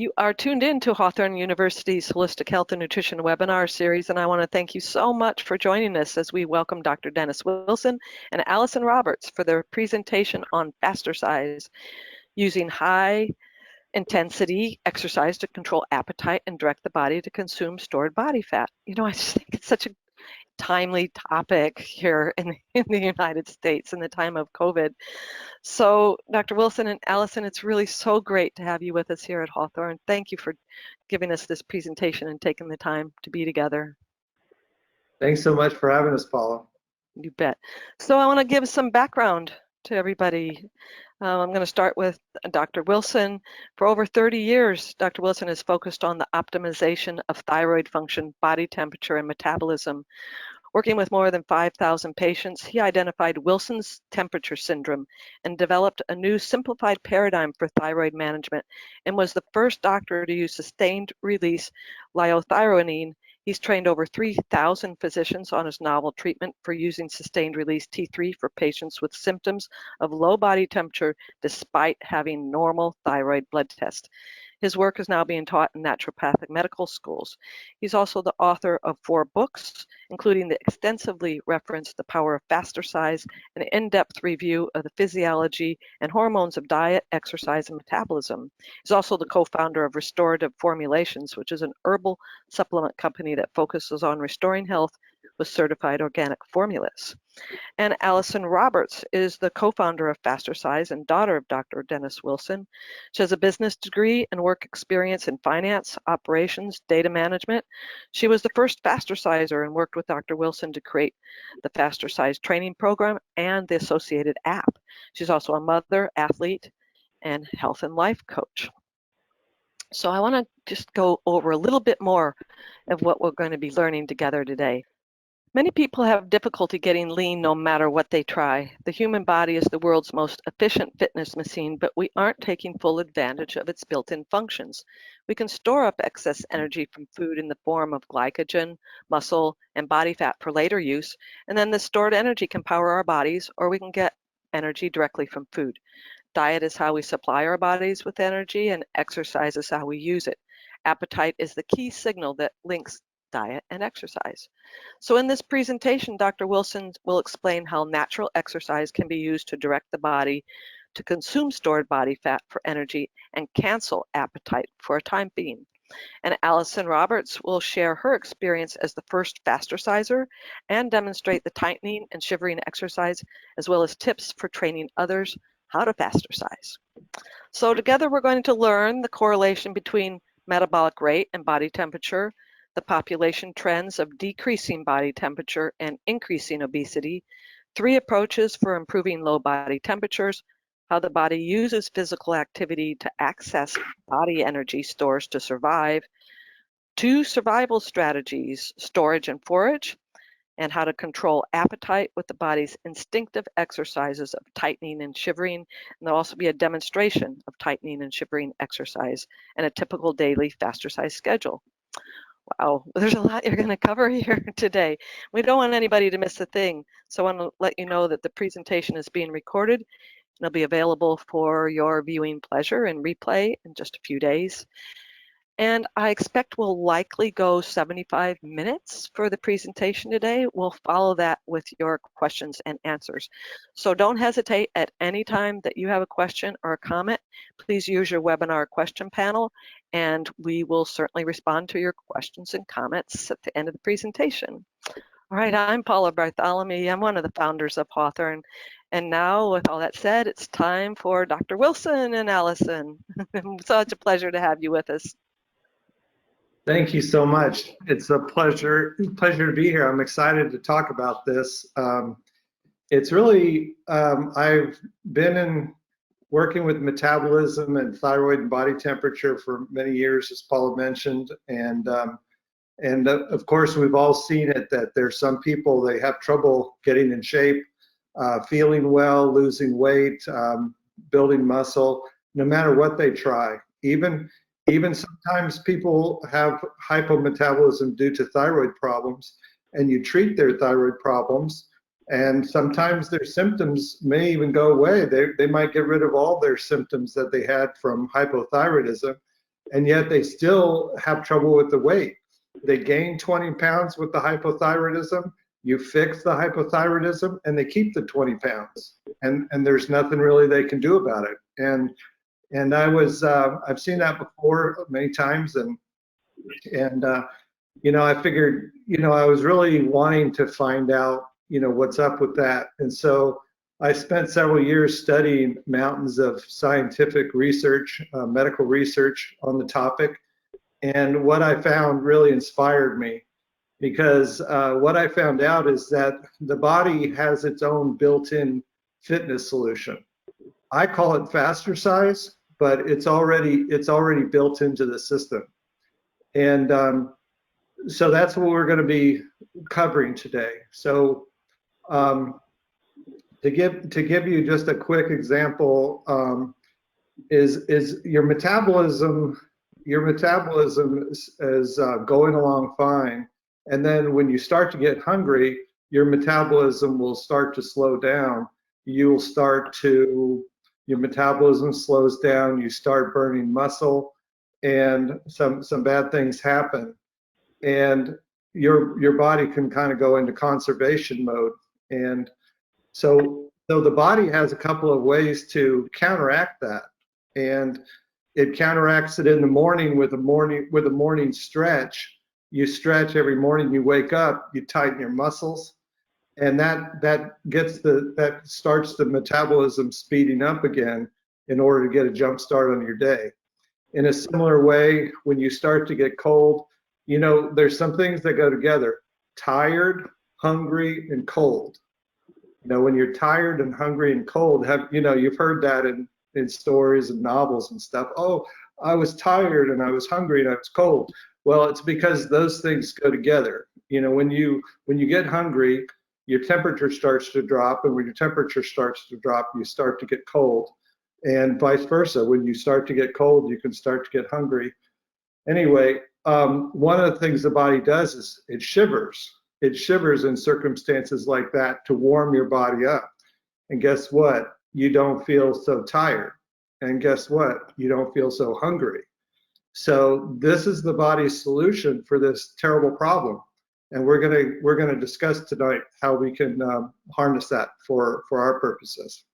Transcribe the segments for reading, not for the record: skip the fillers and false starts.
You are tuned in to Hawthorn University's Holistic Health and Nutrition webinar series, and I want to thank you so much for joining us as we welcome Dr. Denis Wilson and Allison Roberts for their presentation on Fastercise, using high-intensity exercise to control appetite and direct the body to consume stored body fat. You know, I just think it's such a timely topic here in the United States in the time of COVID. So, Dr. Wilson and Allison, it's really so great to have you with us here at Hawthorn. Thank you for giving us this presentation and taking the time to be together. Thanks so much for having us, Paula. You bet. So I want to give some background to everybody. I'm going to start with Dr. Wilson. For over 30 years, Dr. Wilson has focused on the optimization of thyroid function, body temperature, and metabolism. Working with more than 5,000 patients, he identified Wilson's temperature syndrome and developed a new simplified paradigm for thyroid management, and was the first doctor to use sustained release liothyronine. He's trained over 3,000 physicians on his novel treatment for using sustained release T3 for patients with symptoms of low body temperature despite having normal thyroid blood tests. His work is now being taught in naturopathic medical schools. He's also the author of 4 books, including the extensively referenced The Power of Fastercise, an in-depth review of the physiology and hormones of diet, exercise, and metabolism. He's also the co-founder of Restorative Formulations, which is an herbal supplement company that focuses on restoring health with certified organic formulas. And Allison Roberts is the co-founder of Fastercise and daughter of Dr. Denis Wilson. She has a business degree and work experience in finance, operations, data management. She was the first Fasterciser and worked with Dr. Wilson to create the Fastercise training program and the associated app. She's also a mother, athlete, and health and life coach. So I want to just go over a little bit more of what we're going to be learning together today. Many people have difficulty getting lean no matter what they try. The human body is the world's most efficient fitness machine, but we aren't taking full advantage of its built-in functions. We can store up excess energy from food in the form of glycogen, muscle, and body fat for later use, and then the stored energy can power our bodies, or we can get energy directly from food. Diet is how we supply our bodies with energy, and exercise is how we use it. Appetite is the key signal that links diet and exercise. So in this presentation, Dr. Wilson will explain how natural exercise can be used to direct the body to consume stored body fat for energy and cancel appetite for a time being. And Allison Roberts will share her experience as the first Fasterciser and demonstrate the tightening and shivering exercise, as well as tips for training others how to Fastercise. So together we're going to learn the correlation between metabolic rate and body temperature, the population trends of decreasing body temperature and increasing obesity, 3 approaches for improving low body temperatures, how the body uses physical activity to access body energy stores to survive, 2 survival strategies, storage and forage, and how to control appetite with the body's instinctive exercises of tightening and shivering. And there'll also be a demonstration of tightening and shivering exercise and a typical daily Fastercise schedule. Wow, there's a lot you're going to cover here today. We don't want anybody to miss a thing, so I want to let you know that the presentation is being recorded and it'll be available for your viewing pleasure and replay in just a few days. And I expect we'll likely go 75 minutes for the presentation today. We'll follow that with your questions and answers. So don't hesitate at any time that you have a question or a comment. Please use your webinar question panel, and we will certainly respond to your questions and comments at the end of the presentation. All right, I'm Paula Bartholomew. I'm one of the founders of Hawthorn. And now, with all that said, it's time for Dr. Wilson and Allison. Such a pleasure to have you with us. Thank you so much. It's a pleasure to be here. I'm excited to talk about this. It's really, I've been working with metabolism and thyroid and body temperature for many years, as Paula mentioned, and of course we've all seen it, that there's some people, they have trouble getting in shape, feeling well, losing weight, building muscle, no matter what they try. Even sometimes people have hypometabolism due to thyroid problems, and you treat their thyroid problems, and sometimes their symptoms may even go away. They might get rid of all their symptoms that they had from hypothyroidism, and yet they still have trouble with the weight. They gain 20 pounds with the hypothyroidism. You fix the hypothyroidism, and they keep the 20 pounds, and there's nothing really they can do about it. And I've seen that before many times, and I figured, I was really wanting to find out, what's up with that. And so I spent several years studying mountains of scientific research, medical research on the topic. And what I found really inspired me, because what I found out is that the body has its own built-in fitness solution. I call it Fastercise, but it's already built into the system. And so that's what we're going to be covering today. So to give you just a quick example, is your metabolism is going along fine, and then when you start to get hungry, your metabolism will start to slow down. Your metabolism slows down, you start burning muscle, and some bad things happen, and your body can kind of go into conservation mode. And so the body has a couple of ways to counteract that, and it counteracts it in the morning with a morning stretch. You stretch every morning, you wake up, you tighten your muscles, and that starts the metabolism speeding up again in order to get a jump start on your day. In a similar way, when you start to get cold, there's some things that go together: tired, hungry, and cold. When you're tired and hungry and cold, you've heard that in stories and novels and stuff. Oh, I was tired and I was hungry and I was cold. Well, it's because those things go together. When you get hungry, your temperature starts to drop, and when your temperature starts to drop, you start to get cold, and vice versa. When you start to get cold, you can start to get hungry. Anyway, one of the things the body does is it shivers. It shivers in circumstances like that to warm your body up. And guess what? You don't feel so tired. And guess what? You don't feel so hungry. So this is the body's solution for this terrible problem. And we're gonna discuss tonight how we can harness that for our purposes.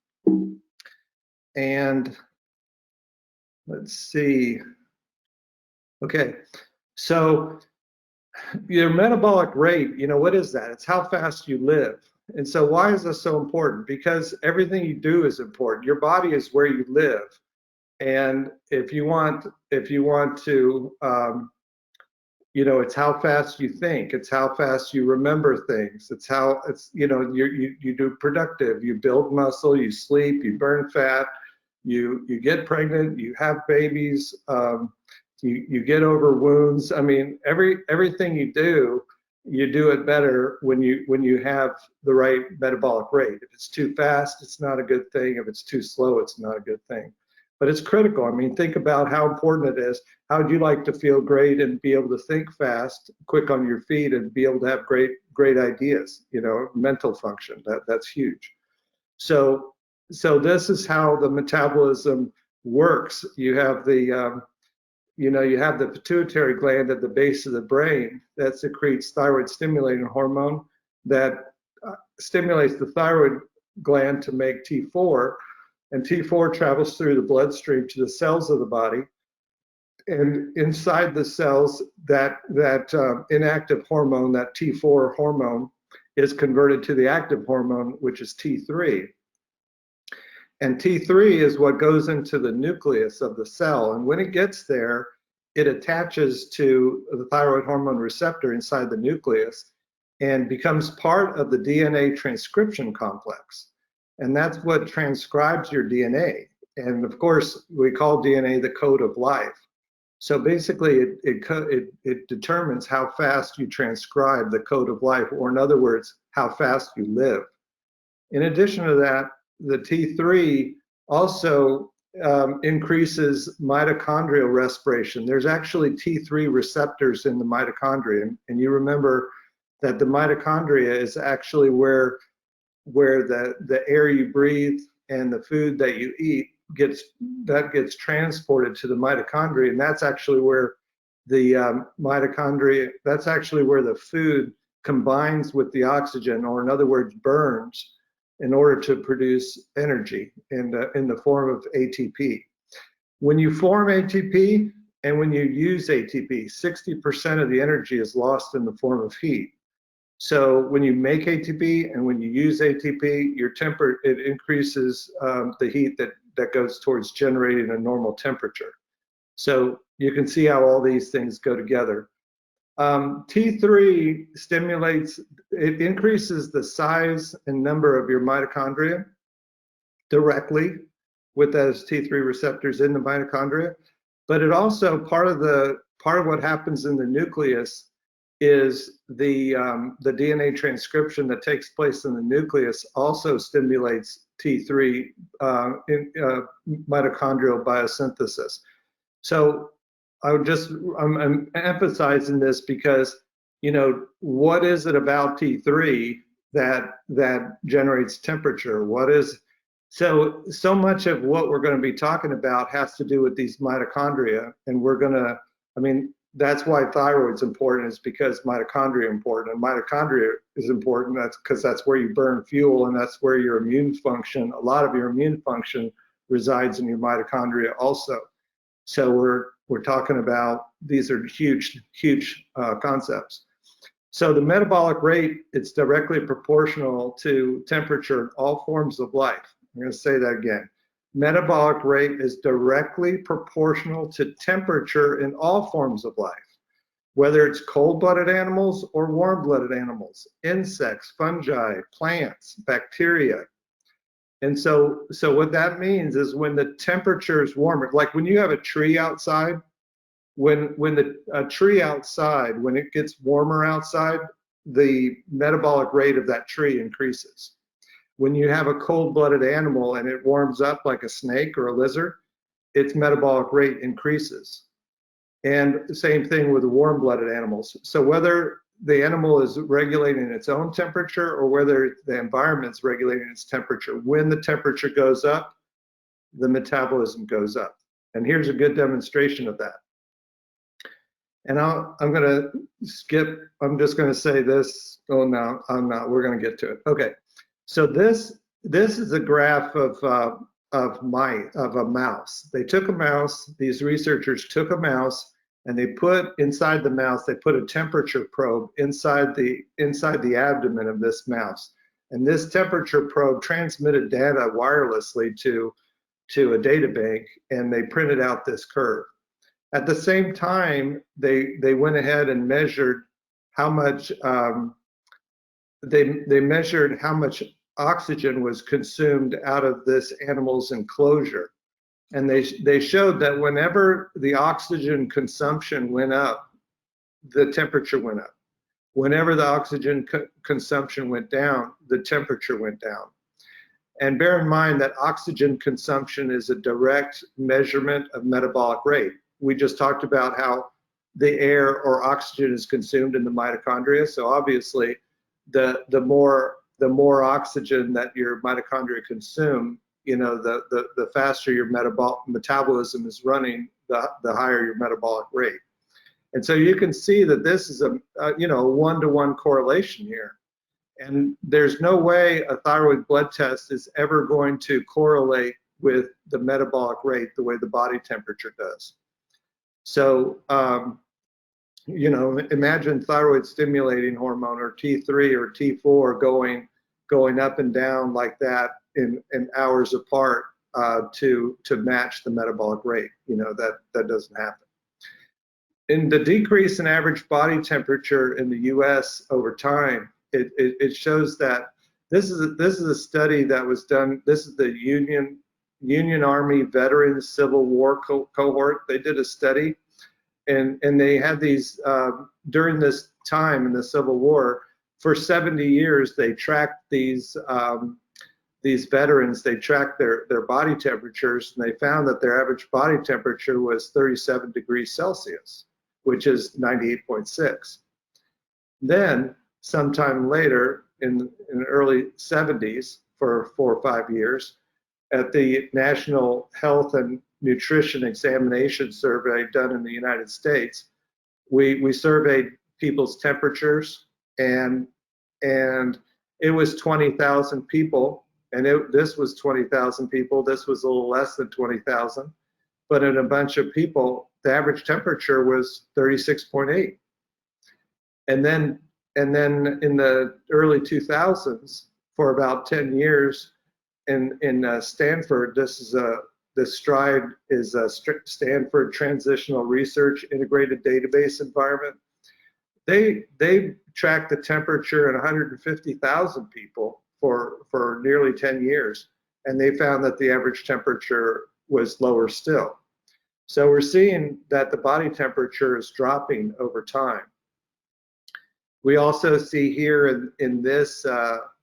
And let's see. Okay, so your metabolic rate, what is that? It's how fast you live. And so why is this so important? Because everything you do is important. Your body is where you live. And if you want to, it's how fast you think. It's how fast you remember things. You do productive. You build muscle. You sleep. You burn fat. You get pregnant. You have babies. You get over wounds. I mean, everything you do it better when you have the right metabolic rate. If it's too fast, it's not a good thing. If it's too slow, it's not a good thing. But it's critical. I mean, think about how important it is. How would you like to feel great and be able to think fast, quick on your feet, and be able to have great ideas? Mental function. That's huge. So this is how the metabolism works. You have the pituitary gland at the base of the brain that secretes thyroid stimulating hormone that stimulates the thyroid gland to make T4, and T4 travels through the bloodstream to the cells of the body. And inside the cells, that inactive hormone, that T4 hormone, is converted to the active hormone, which is T3. And T3 is what goes into the nucleus of the cell. And when it gets there, it attaches to the thyroid hormone receptor inside the nucleus and becomes part of the DNA transcription complex. And that's what transcribes your DNA. And of course, we call DNA the code of life. So basically, it determines how fast you transcribe the code of life, or in other words, how fast you live. In addition to that, the T3 also increases mitochondrial respiration. There's actually T3 receptors in the mitochondria, and you remember that the mitochondria is actually where the air you breathe and the food that you eat gets transported to the mitochondria, and that's actually where the mitochondria, that's actually where the food combines with the oxygen, or in other words, burns, in order to produce energy in the form of ATP. When you form ATP and when you use ATP, 60% of the energy is lost in the form of heat. So when you make ATP and when you use ATP, it increases the heat that goes towards generating a normal temperature. So you can see how all these things go together. T3 stimulates, it increases the size and number of your mitochondria directly with those T3 receptors in the mitochondria, but it also, part of what happens in the nucleus is the DNA transcription that takes place in the nucleus also stimulates T3 mitochondrial biosynthesis. So I'm emphasizing this because, you know, what is it about T3 that generates temperature? So much of what we're going to be talking about has to do with these mitochondria, and that's why thyroid's important, is because mitochondria are important, and mitochondria is important. That's because that's where you burn fuel, and that's where your immune function, a lot of your immune function resides in your mitochondria also. So we're talking about, these are huge concepts. So the metabolic rate, it's directly proportional to temperature in all forms of life. I'm going to say that again. Metabolic rate is directly proportional to temperature in all forms of life, whether it's cold-blooded animals or warm-blooded animals, insects, fungi, plants, bacteria. And so what that means is when the temperature is warmer, like when you have a tree outside, when a tree outside, when it gets warmer outside, the metabolic rate of that tree increases. When you have a cold-blooded animal and it warms up like a snake or a lizard, its metabolic rate increases. And the same thing with the warm-blooded animals. So whether the animal is regulating its own temperature or whether the environment's regulating its temperature, when the temperature goes up, the metabolism goes up. And here's a good demonstration of that. And I'm going to skip, I'm just going to say this. Oh, no, I'm not. We're going to get to it. Okay. So this is a graph of a mouse. They took a mouse, these researchers took a mouse, and they put inside the mouse, they put a temperature probe inside the abdomen of this mouse. And this temperature probe transmitted data wirelessly to a data bank, and they printed out this curve. At the same time, they went ahead and measured how much they measured how much oxygen was consumed out of this animal's enclosure. And they showed that whenever the oxygen consumption went up, the temperature went up. Whenever the oxygen consumption went down, the temperature went down. And bear in mind that oxygen consumption is a direct measurement of metabolic rate. We just talked about how the air or oxygen is consumed in the mitochondria. So obviously, the more oxygen that your mitochondria consume, you know, the faster your metabolism is running, the higher your metabolic rate. And so you can see that this is a one-to-one correlation here. And there's no way a thyroid blood test is ever going to correlate with the metabolic rate the way the body temperature does. So, imagine thyroid stimulating hormone or T3 or T4 going up and down like that in hours apart to match the metabolic rate. You know, that doesn't happen. In the decrease in average body temperature in the U.S. over time, it shows that this is a study that was done. This is the Union Army Veterans Civil War cohort. They did a study, and they had these during this time in the Civil War. For 70 years, they tracked these veterans. They tracked their body temperatures, and they found that their average body temperature was 37 degrees Celsius, which is 98.6. Then, sometime later, in the early 70s, for 4 or 5 years, at the National Health and Nutrition Examination Survey done in the United States, we surveyed people's temperatures, and it was 20,000 people, and this was 20,000 people. This was a little less than 20,000, but in a bunch of people, the average temperature was 36.8. And then in the early 2000s, for about 10 years, in Stanford, this STRIDE is a Stanford Transitional Research Integrated Database Environment. They tracked the temperature in 150,000 people for nearly 10 years, and they found that the average temperature was lower still. So we're seeing that the body temperature is dropping over time. We also see here in this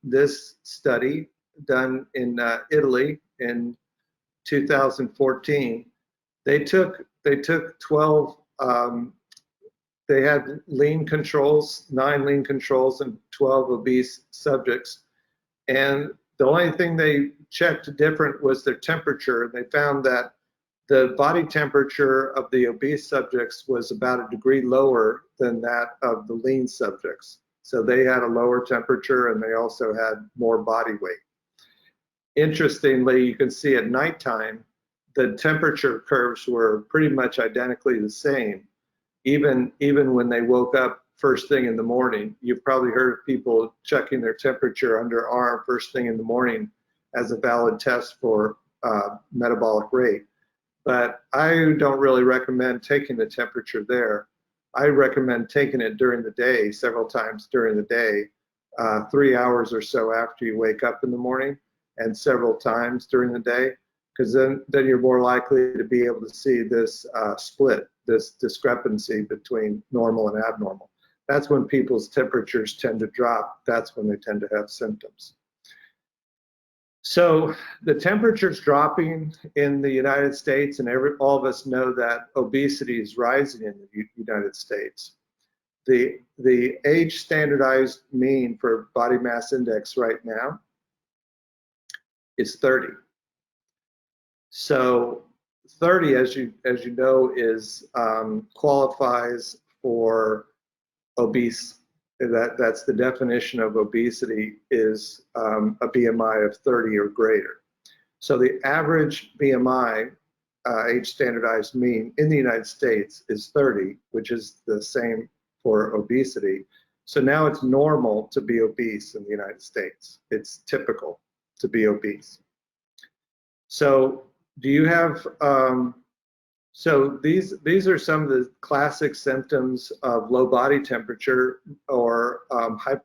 this study done in Italy in 2014, they took 12. They had lean controls, 9 lean controls, and 12 obese subjects, and the only thing they checked different was their temperature. They found that the body temperature of the obese subjects was about a degree lower than that of the lean subjects. So they had a lower temperature, and they also had more body weight. Interestingly, you can see at nighttime, the temperature curves were pretty much identically the same. Even when they woke up first thing in the morning. You've probably heard of people checking their temperature underarm first thing in the morning as a valid test for metabolic rate. But I don't really recommend taking the temperature there. I recommend taking it during the day, several times during the day, 3 hours or so after you wake up in the morning, and several times during the day, because then you're more likely to be able to see this split, this discrepancy between normal and abnormal. That's when people's temperatures tend to drop. That's when they tend to have symptoms. So the temperature's dropping in the United States, and all of us know that obesity is rising in the United States. The age standardized mean for body mass index right now is 30. So 30, as you know, is qualifies for obese. That's the definition of obesity, is a BMI of 30 or greater. So the average BMI, age standardized mean in the United States, is 30, which is the same for obesity. So now it's normal to be obese in the United States. It's typical to be obese. So do you have, so these are some of the classic symptoms of low body temperature, or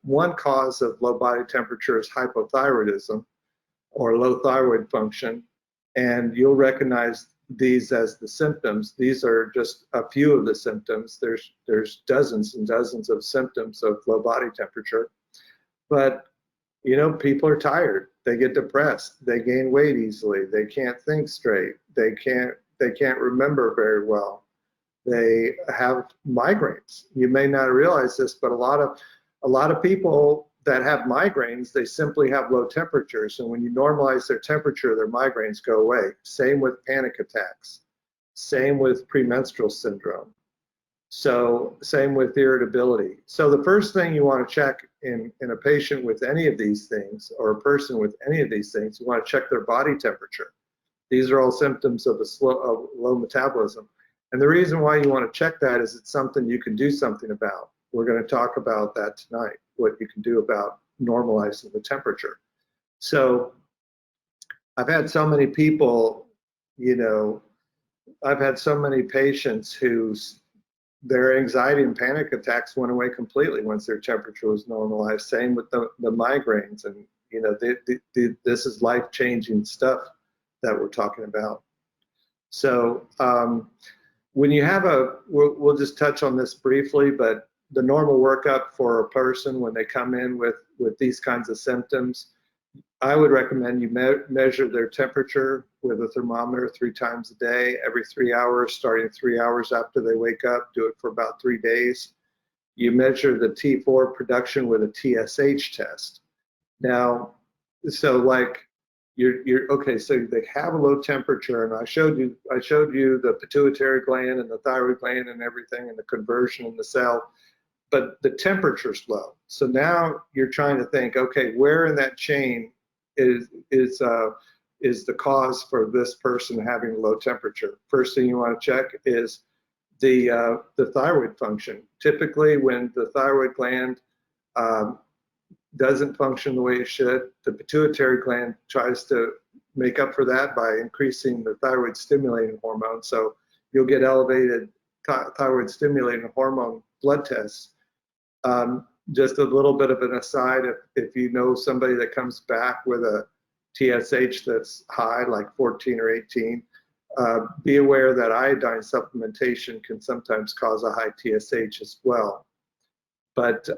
one cause of low body temperature is hypothyroidism or low thyroid function, and you'll recognize these as the symptoms. These are just a few of the symptoms. There's dozens and dozens of symptoms of low body temperature, but you know, people are tired. They get depressed. They gain weight easily. They can't think straight. They can't remember very well. They have migraines. You may not realize this, but a lot of people that have migraines, they simply have low temperatures. And when you normalize their temperature, their migraines go away. Same with panic attacks. Same with premenstrual syndrome. So same with irritability. So the first thing you want to check in a patient with any of these things, or a person with any of these things, you want to check their body temperature. These are all symptoms of low metabolism. And the reason why you want to check that is it's something you can do something about. We're going to talk about that tonight, what you can do about normalizing the temperature. So I've had so many people, you know, I've had so many patients whose their anxiety and panic attacks went away completely once their temperature was normalized. Same with the migraines. And, you know, this is life-changing stuff that we're talking about. So when you have we'll just touch on this briefly, but the normal workup for a person when they come in with these kinds of symptoms, I would recommend you measure their temperature with a thermometer 3 times a day, every 3 hours, starting 3 hours after they wake up. Do it for about 3 days. You measure the T4 production with a TSH test. Now, so like you're okay. So they have a low temperature, and I showed you the pituitary gland and the thyroid gland and everything, and the conversion in the cell, but the temperature's low. So now you're trying to think, okay, where in that chain is the cause for this person having a low temperature? First thing you want to check is the thyroid function. Typically, when the thyroid gland doesn't function the way it should, the pituitary gland tries to make up for that by increasing the thyroid stimulating hormone. So you'll get elevated thyroid stimulating hormone blood tests. Just a little bit of an aside, if you know somebody that comes back with a TSH that's high, like 14 or 18, be aware that iodine supplementation can sometimes cause a high TSH as well. But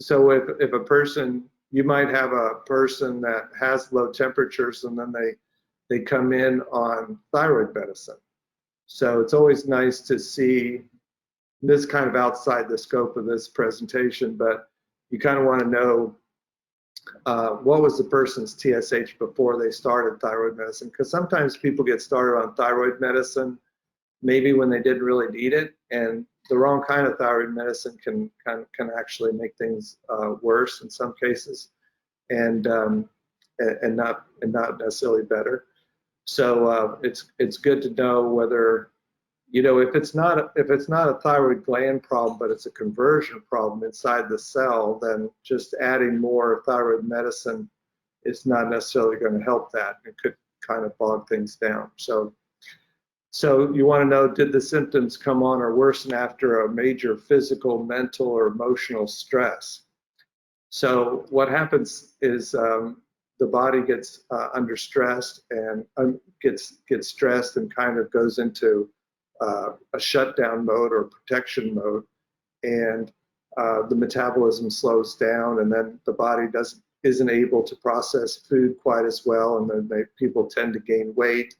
so if a person, you might have a person that has low temperatures and then they come in on thyroid medicine. So it's always nice to see, this kind of outside the scope of this presentation, but you kind of want to know what was the person's TSH before they started thyroid medicine, because sometimes people get started on thyroid medicine maybe when they didn't really need it, and the wrong kind of thyroid medicine can actually make things worse in some cases, and not necessarily better. So it's good to know whether, you know, if it's not a thyroid gland problem, but it's a conversion problem inside the cell, then just adding more thyroid medicine is not necessarily going to help that. It could kind of bog things down. So you want to know, did the symptoms come on or worsen after a major physical, mental, or emotional stress? So what happens is the body gets under stress and gets stressed and kind of goes into a shutdown mode or protection mode, and the metabolism slows down, and then the body isn't able to process food quite as well, and then people tend to gain weight.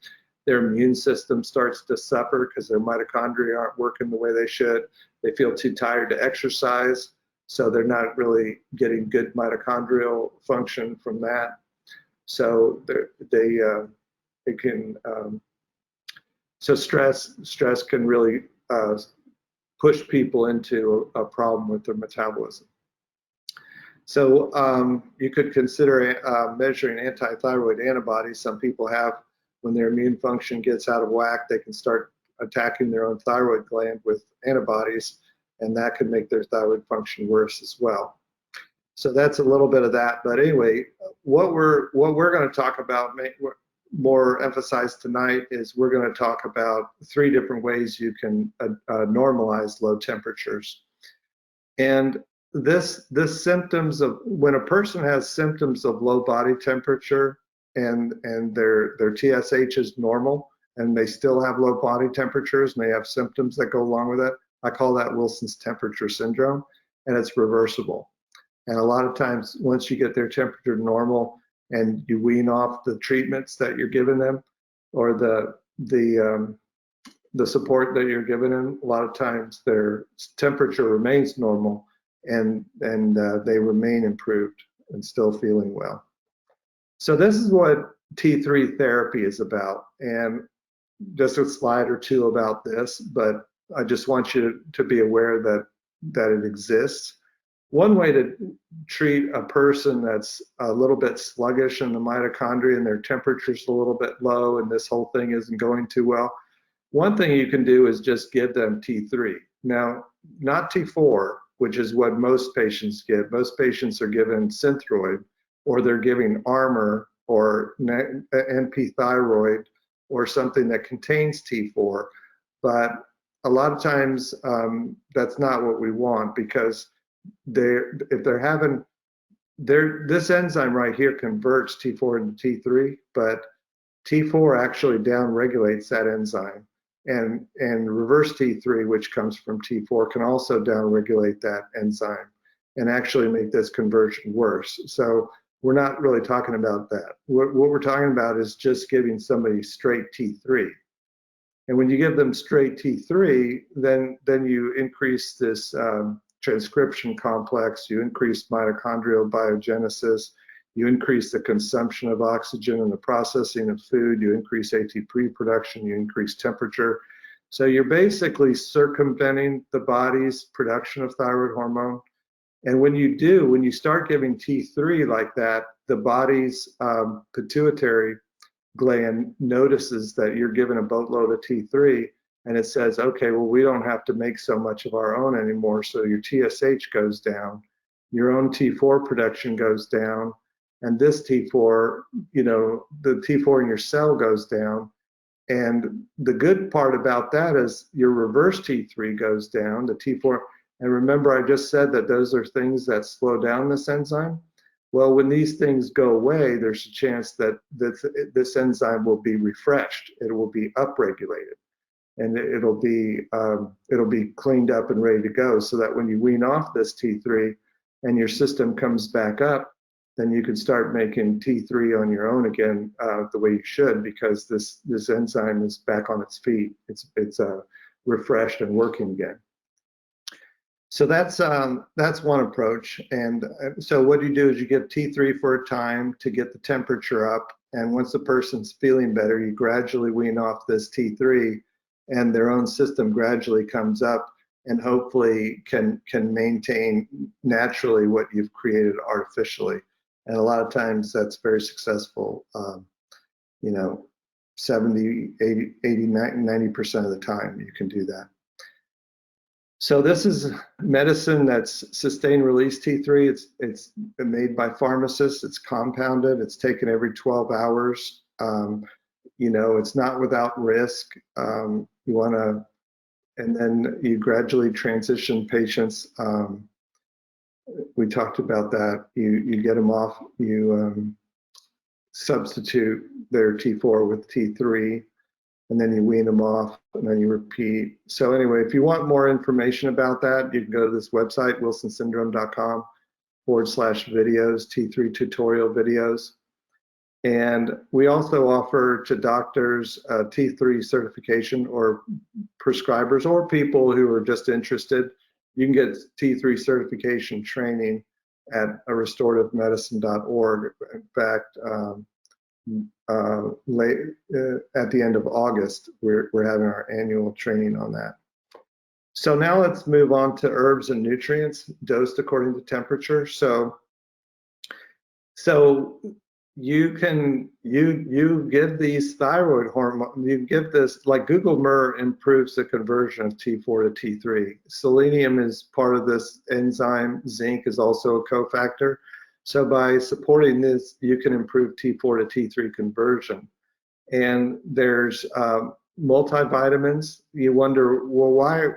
Their immune system starts to suffer because their mitochondria aren't working the way they should. They feel too tired to exercise, so they're not really getting good mitochondrial function from that. So they can so stress can really push people into a problem with their metabolism. So you could consider measuring anti-thyroid antibodies. Some people have, when their immune function gets out of whack, they can start attacking their own thyroid gland with antibodies, and that can make their thyroid function worse as well. So that's a little bit of that. But anyway, what we're going to talk about, more emphasize tonight, is we're going to talk about 3 different ways you can normalize low temperatures. And this symptoms of, when a person has symptoms of low body temperature and their TSH is normal and they still have low body temperatures and they have symptoms that go along with it, I call that Wilson's temperature syndrome, and it's reversible. And a lot of times, once you get their temperature normal and you wean off the treatments that you're giving them, or the support that you're giving them, a lot of times their temperature remains normal, and they remain improved and still feeling well. So this is what T3 therapy is about, and just a slide or two about this, but I just want you to be aware that it exists. One way to treat a person that's a little bit sluggish in the mitochondria and their temperature's a little bit low and this whole thing isn't going too well, one thing you can do is just give them T3. Now, not T4, which is what most patients get. Most patients are given Synthroid, or they're giving Armour or NP thyroid or something that contains T4. But a lot of times that's not what we want, because if they're having this enzyme right here converts T4 into T3, but T4 actually downregulates that enzyme, and reverse T3, which comes from T4, can also downregulate that enzyme and actually make this conversion worse. So we're not really talking about that. What we're talking about is just giving somebody straight T3. And when you give them straight T3, then you increase this transcription complex, you increase mitochondrial biogenesis, You increase the consumption of oxygen and the processing of food. You increase ATP production. You increase temperature. So you're basically circumventing the body's production of thyroid hormone. And when you start giving T3 like that, the body's pituitary gland notices that you're giving a boatload of T3, and it says, okay, well, we don't have to make so much of our own anymore. So your TSH goes down, your own T4 production goes down, and this T4, the T4 in your cell goes down. And the good part about that is your reverse T3 goes down, the T4. And remember, I just said that those are things that slow down this enzyme. Well, when these things go away, there's a chance that this enzyme will be refreshed. It will be upregulated, and it'll be cleaned up and ready to go. So that when you wean off this T3 and your system comes back up, then you can start making T3 on your own again the way you should, because this enzyme is back on its feet. It's refreshed and working again. So that's one approach. And so what you do is you give T3 for a time to get the temperature up. And once the person's feeling better, you gradually wean off this T3, and their own system gradually comes up and hopefully can maintain naturally what you've created artificially. And a lot of times that's very successful, 70, 80, 90% of the time you can do that. So this is medicine that's sustained release T3. It's made by pharmacists. It's compounded. It's taken every 12 hours. It's not without risk. And then you gradually transition patients. We talked about that. You get them off. You substitute their T4 with T3. And then you wean them off, and then you repeat. So anyway, if you want more information about that, you can go to this website, wilsonsyndrome.com/videos, T3 tutorial videos. And we also offer to doctors T3 certification, or prescribers, or people who are just interested. You can get T3 certification training at restorativemedicine.org. In fact, at the end of August, we're having our annual training on that. So now let's move on to herbs and nutrients dosed according to temperature. So you give these thyroid hormone, you give this, like Google Mer improves the conversion of T4 to T3. Selenium is part of this enzyme. Zinc is also a cofactor. So by supporting this, you can improve T4 to T3 conversion. And there's multivitamins. You wonder, well, why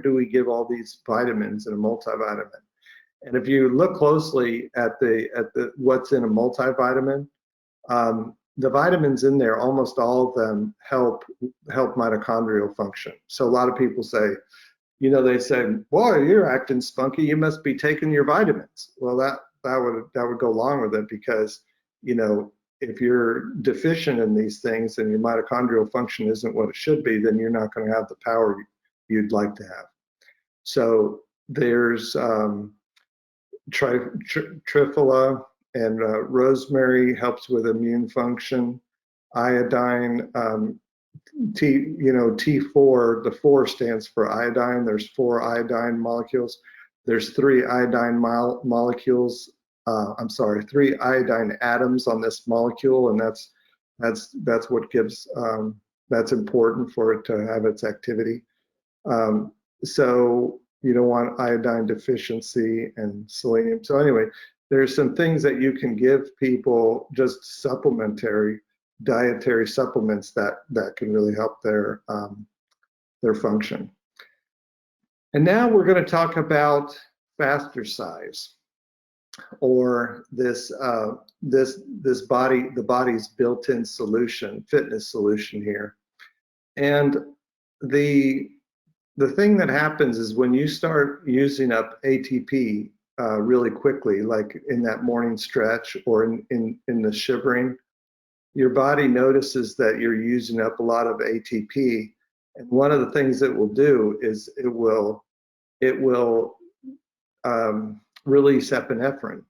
do we give all these vitamins in a multivitamin? And if you look closely at what's in a multivitamin, the vitamins in there, almost all of them help mitochondrial function. So a lot of people say, they say, boy, you're acting spunky, you must be taking your vitamins. Well, that would go along with it, because if you're deficient in these things and your mitochondrial function isn't what it should be, then you're not going to have the power you'd like to have. So there's triphala and rosemary helps with immune function. Iodine, T4, the 4 stands for iodine. There's 4 iodine molecules. There's 3 iodine molecules. 3 iodine atoms on this molecule, and that's what gives. That's important for it to have its activity. So you don't want iodine deficiency and selenium. So anyway, there's some things that you can give people, just supplementary dietary supplements that can really help their function. And now we're going to talk about Fastercise, or the body's built-in solution, fitness solution here. And the thing that happens is when you start using up ATP really quickly, like in that morning stretch or in the shivering, your body notices that you're using up a lot of ATP. And one of the things it will do is it will release epinephrine.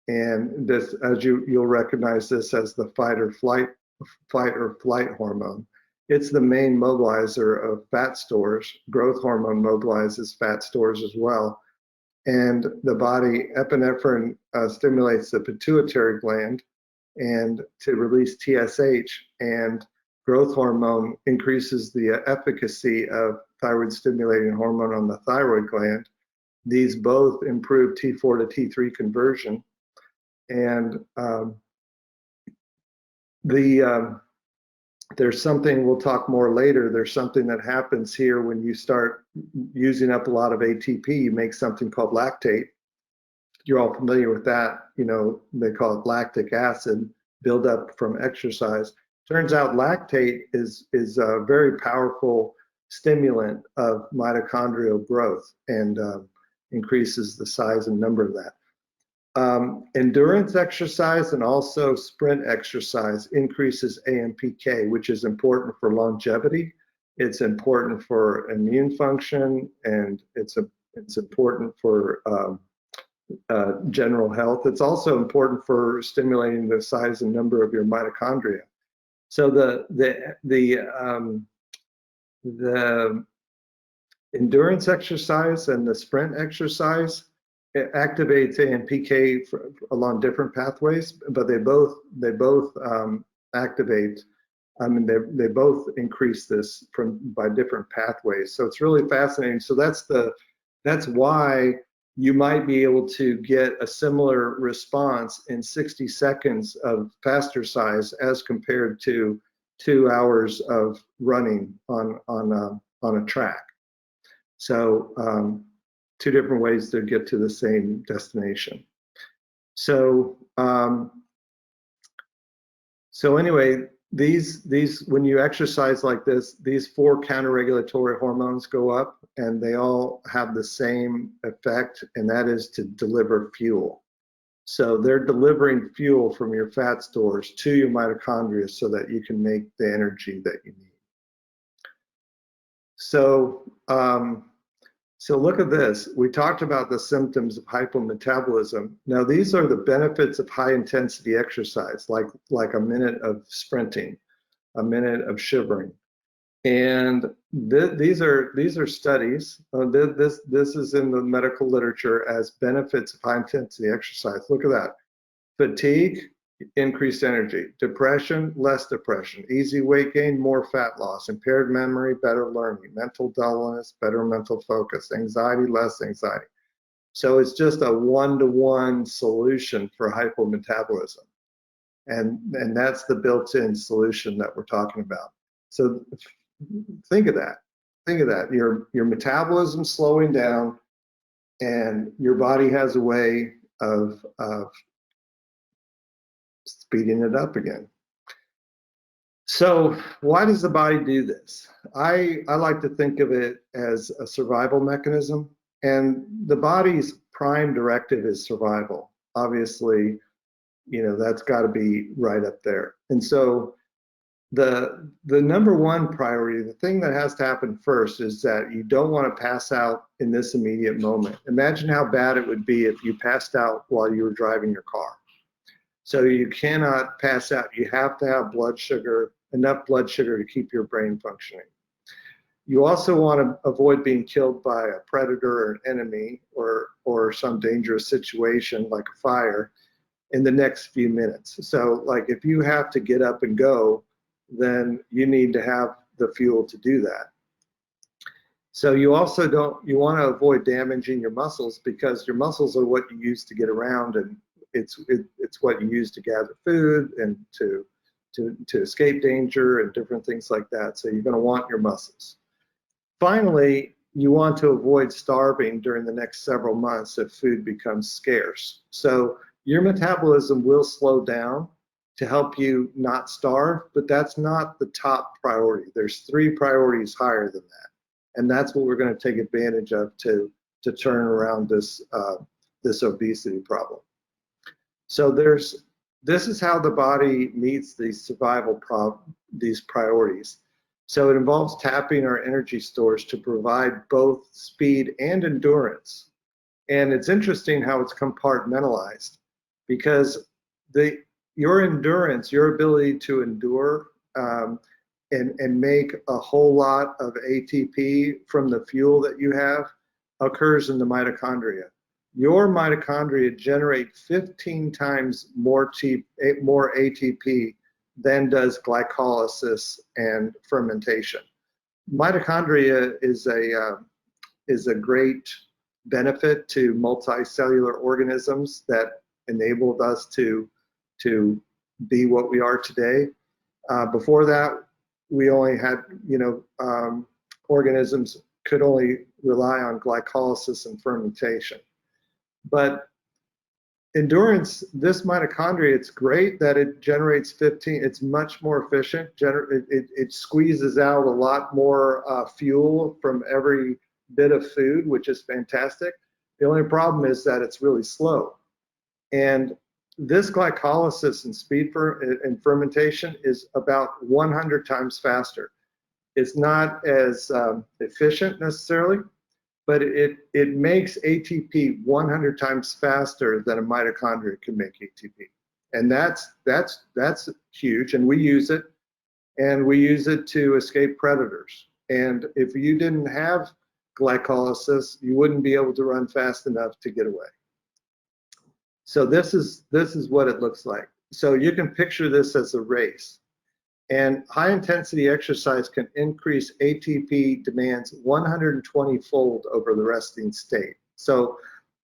And this, as you'll recognize this as the fight or flight hormone. It's the main mobilizer of fat stores. Growth hormone mobilizes fat stores as well. And the body, epinephrine stimulates the pituitary gland and to release TSH, and growth hormone increases the efficacy of thyroid stimulating hormone on the thyroid gland. These both improve T4 to T3 conversion. And there's something, we'll talk more later, there's something that happens here when you start using up a lot of ATP. You make something called lactate. You're all familiar with that. You know, they call it lactic acid, build up from exercise. Turns out lactate is a very powerful stimulant of mitochondrial growth and increases the size and number of that. Endurance exercise and also sprint exercise increases AMPK, which is important for longevity. It's important for immune function, and it's important for general health. It's also important for stimulating the size and number of your mitochondria. So the endurance exercise and the sprint exercise, it activates AMPK along different pathways, but they both activate. I mean, they both increase this by different pathways. So it's really fascinating. So that's why you might be able to get a similar response in 60 seconds of Fastercise as compared to 2 hours of running on a track. So two different ways to get to the same destination. So anyway, these when you exercise like this, these 4 counter-regulatory hormones go up, and they all have the same effect, and that is to deliver fuel. So they're delivering fuel from your fat stores to your mitochondria so that you can make the energy that you need. So so look at this. We talked about the symptoms of hypometabolism. Now these are the benefits of high intensity exercise, like a minute of sprinting, a minute of shivering. And these are studies. This is in the medical literature as benefits of high intensity exercise. Look at that. Fatigue, increased energy. Depression, less depression. Easy weight gain, more fat loss. Impaired memory, better learning. Mental dullness, better mental focus. Anxiety, less anxiety. So it's just a one-to-one solution for hypometabolism. And that's the built-in solution that we're talking about. So think of that. Think of that. Your metabolism slowing down, and your body has a way of speeding it up again. So why does the body do this? I like to think of it as a survival mechanism, and the body's prime directive is survival. Obviously, you know, that's got to be right up there. And so the number one priority, the thing that has to happen first, is that you don't want to pass out in this immediate moment. Imagine how bad it would be if you passed out while you were driving your car. So you cannot pass out. You have to have blood sugar, enough blood sugar to keep your brain functioning. You also want to avoid being killed by a predator or an enemy or some dangerous situation like a fire in the next few minutes. So like if you have to get up and go, then you need to have the fuel to do that. So you also want to avoid damaging your muscles, because your muscles are what you use to get around, and it's what you use to gather food and to escape danger and different things like that. So you're going to want your muscles. Finally, you want to avoid starving during the next several months if food becomes scarce. So your metabolism will slow down to help you not starve, but that's not the top priority. There's 3 priorities higher than that, and that's what we're going to take advantage of to turn around this obesity problem. So this is how the body meets these these priorities. So it involves tapping our energy stores to provide both speed and endurance. And it's interesting how it's compartmentalized. because your endurance, your ability to endure and make a whole lot of ATP from the fuel that you have occurs in the mitochondria. Your mitochondria generate 15 times more ATP than does glycolysis and fermentation. Mitochondria is a great benefit to multicellular organisms that enabled us to be what we are today. Before that, we only had, organisms could only rely on glycolysis and fermentation. But endurance, this mitochondria, it's great that it generates 15, it's much more efficient. It squeezes out a lot more fuel from every bit of food, which is fantastic. The only problem is that it's really slow. And this glycolysis and speed and fermentation is about 100 times faster. It's not as efficient necessarily, but it makes ATP 100 times faster than a mitochondria can make ATP. And that's huge, and we use it to escape predators. And if you didn't have glycolysis, you wouldn't be able to run fast enough to get away. So this is what it looks like. So you can picture this as a race. And high intensity exercise can increase ATP demands 120-fold over the resting state. So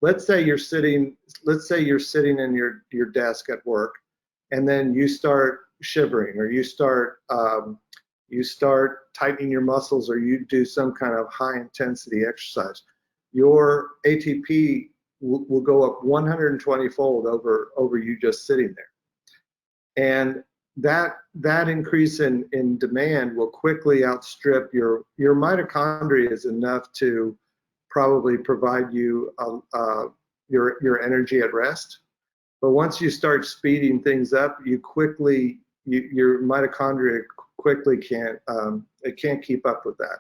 let's say you're sitting in your desk at work, and then you start shivering, or you start tightening your muscles, or you do some kind of high intensity exercise. Your ATP will go up 120-fold over you just sitting there. And that increase in demand will quickly outstrip your mitochondria is enough to probably provide you your energy at rest. But once you start speeding things up, your mitochondria quickly can't keep up with that.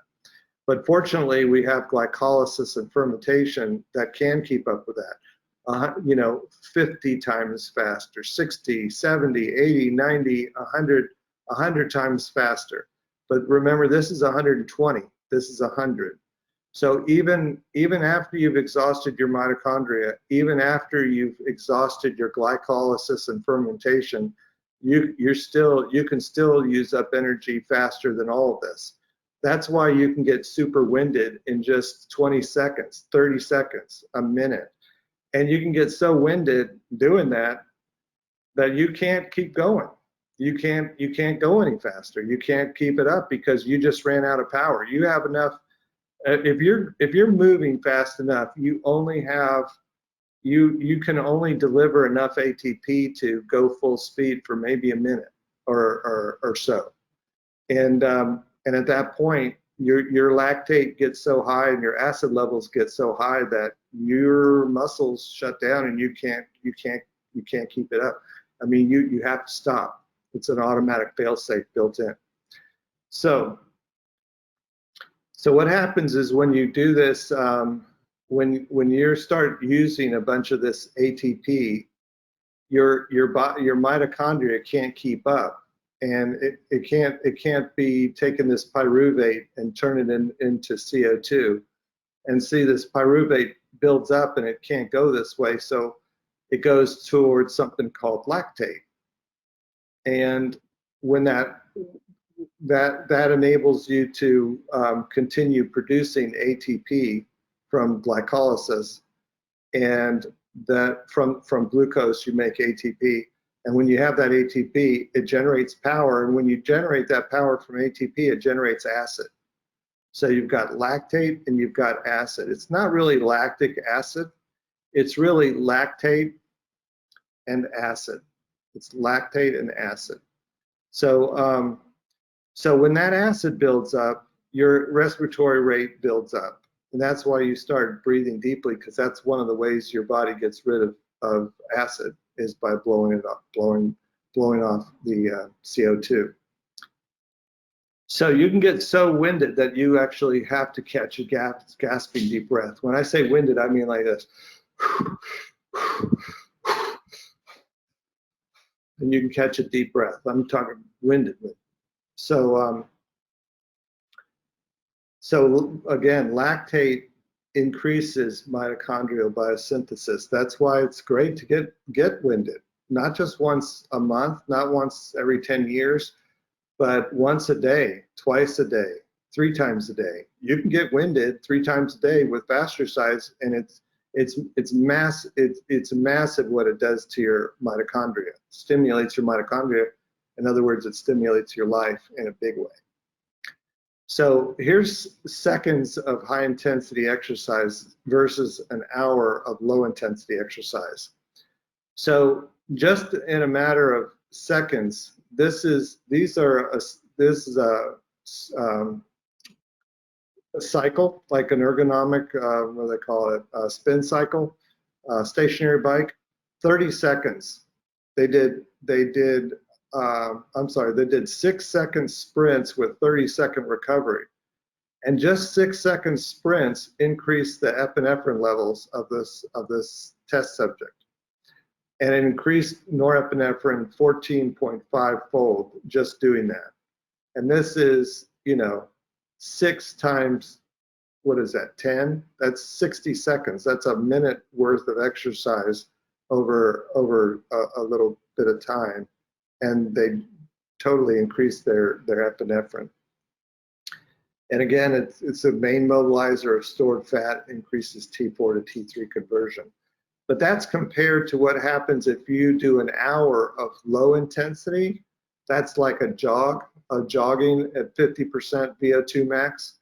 But fortunately, we have glycolysis and fermentation that can keep up with that. 50 times faster, 60, 70, 80, 90, 100 times faster. But remember, this is 120, this is 100. So even after you've exhausted your mitochondria, even after you've exhausted your glycolysis and fermentation, you can still use up energy faster than all of this. That's why you can get super winded in just 20 seconds, 30 seconds, a minute. And you can get so winded doing that you can't keep going. You can't go any faster. You can't keep it up because you just ran out of power. You have enough. If you're moving fast enough, you can only deliver enough ATP to go full speed for maybe a minute or so. And at that point, your lactate gets so high and your acid levels get so high that your muscles shut down and you can't keep it up. I mean, you have to stop. It's an automatic fail-safe built in. So what happens is when you do this, when you start using a bunch of this ATP, your mitochondria can't keep up. And it can't be taking this pyruvate and turn it into CO2. And see, this pyruvate builds up and it can't go this way, so it goes towards something called lactate. And when that enables you to continue producing ATP from glycolysis, and that from glucose you make ATP. And when you have that ATP, it generates power. And when you generate that power from ATP, it generates acid. So you've got lactate and you've got acid. It's not really lactic acid. It's really lactate and acid. It's lactate and acid. So, so when that acid builds up, your respiratory rate builds up. And that's why you start breathing deeply, because that's one of the ways your body gets rid of acid, is by blowing it up, blowing off the CO2. So you can get so winded that you actually have to catch a gasping deep breath. When I say winded, I mean like this. and you can catch a deep breath. I'm talking winded. So, so again, lactate increases mitochondrial biosynthesis. That's why it's great to get winded, not just once a month, not once every 10 years, but once a day, twice a day, 3 times a day. You can get winded 3 times a day with Fastercise, and it's massive what it does to your mitochondria. It stimulates your mitochondria. In other words, it stimulates your life in a big way. So here's seconds of high intensity exercise versus an hour of low intensity exercise. So just in a matter of seconds, this is a cycle, like an ergonomic, what do they call it, a spin cycle, stationary bike, 30 seconds. They did 6-second sprints with 30-second recovery. And just 6-second sprints increased the epinephrine levels of this test subject. And it increased norepinephrine 14.5-fold just doing that. And this is, 6 times, what is that, 10? That's 60 seconds. That's a minute worth of exercise over a little bit of time. And they totally increase their epinephrine. And again, it's a main mobilizer of stored fat, increases T4 to T3 conversion. But that's compared to what happens if you do an hour of low intensity. That's like a jogging at 50% VO2 max.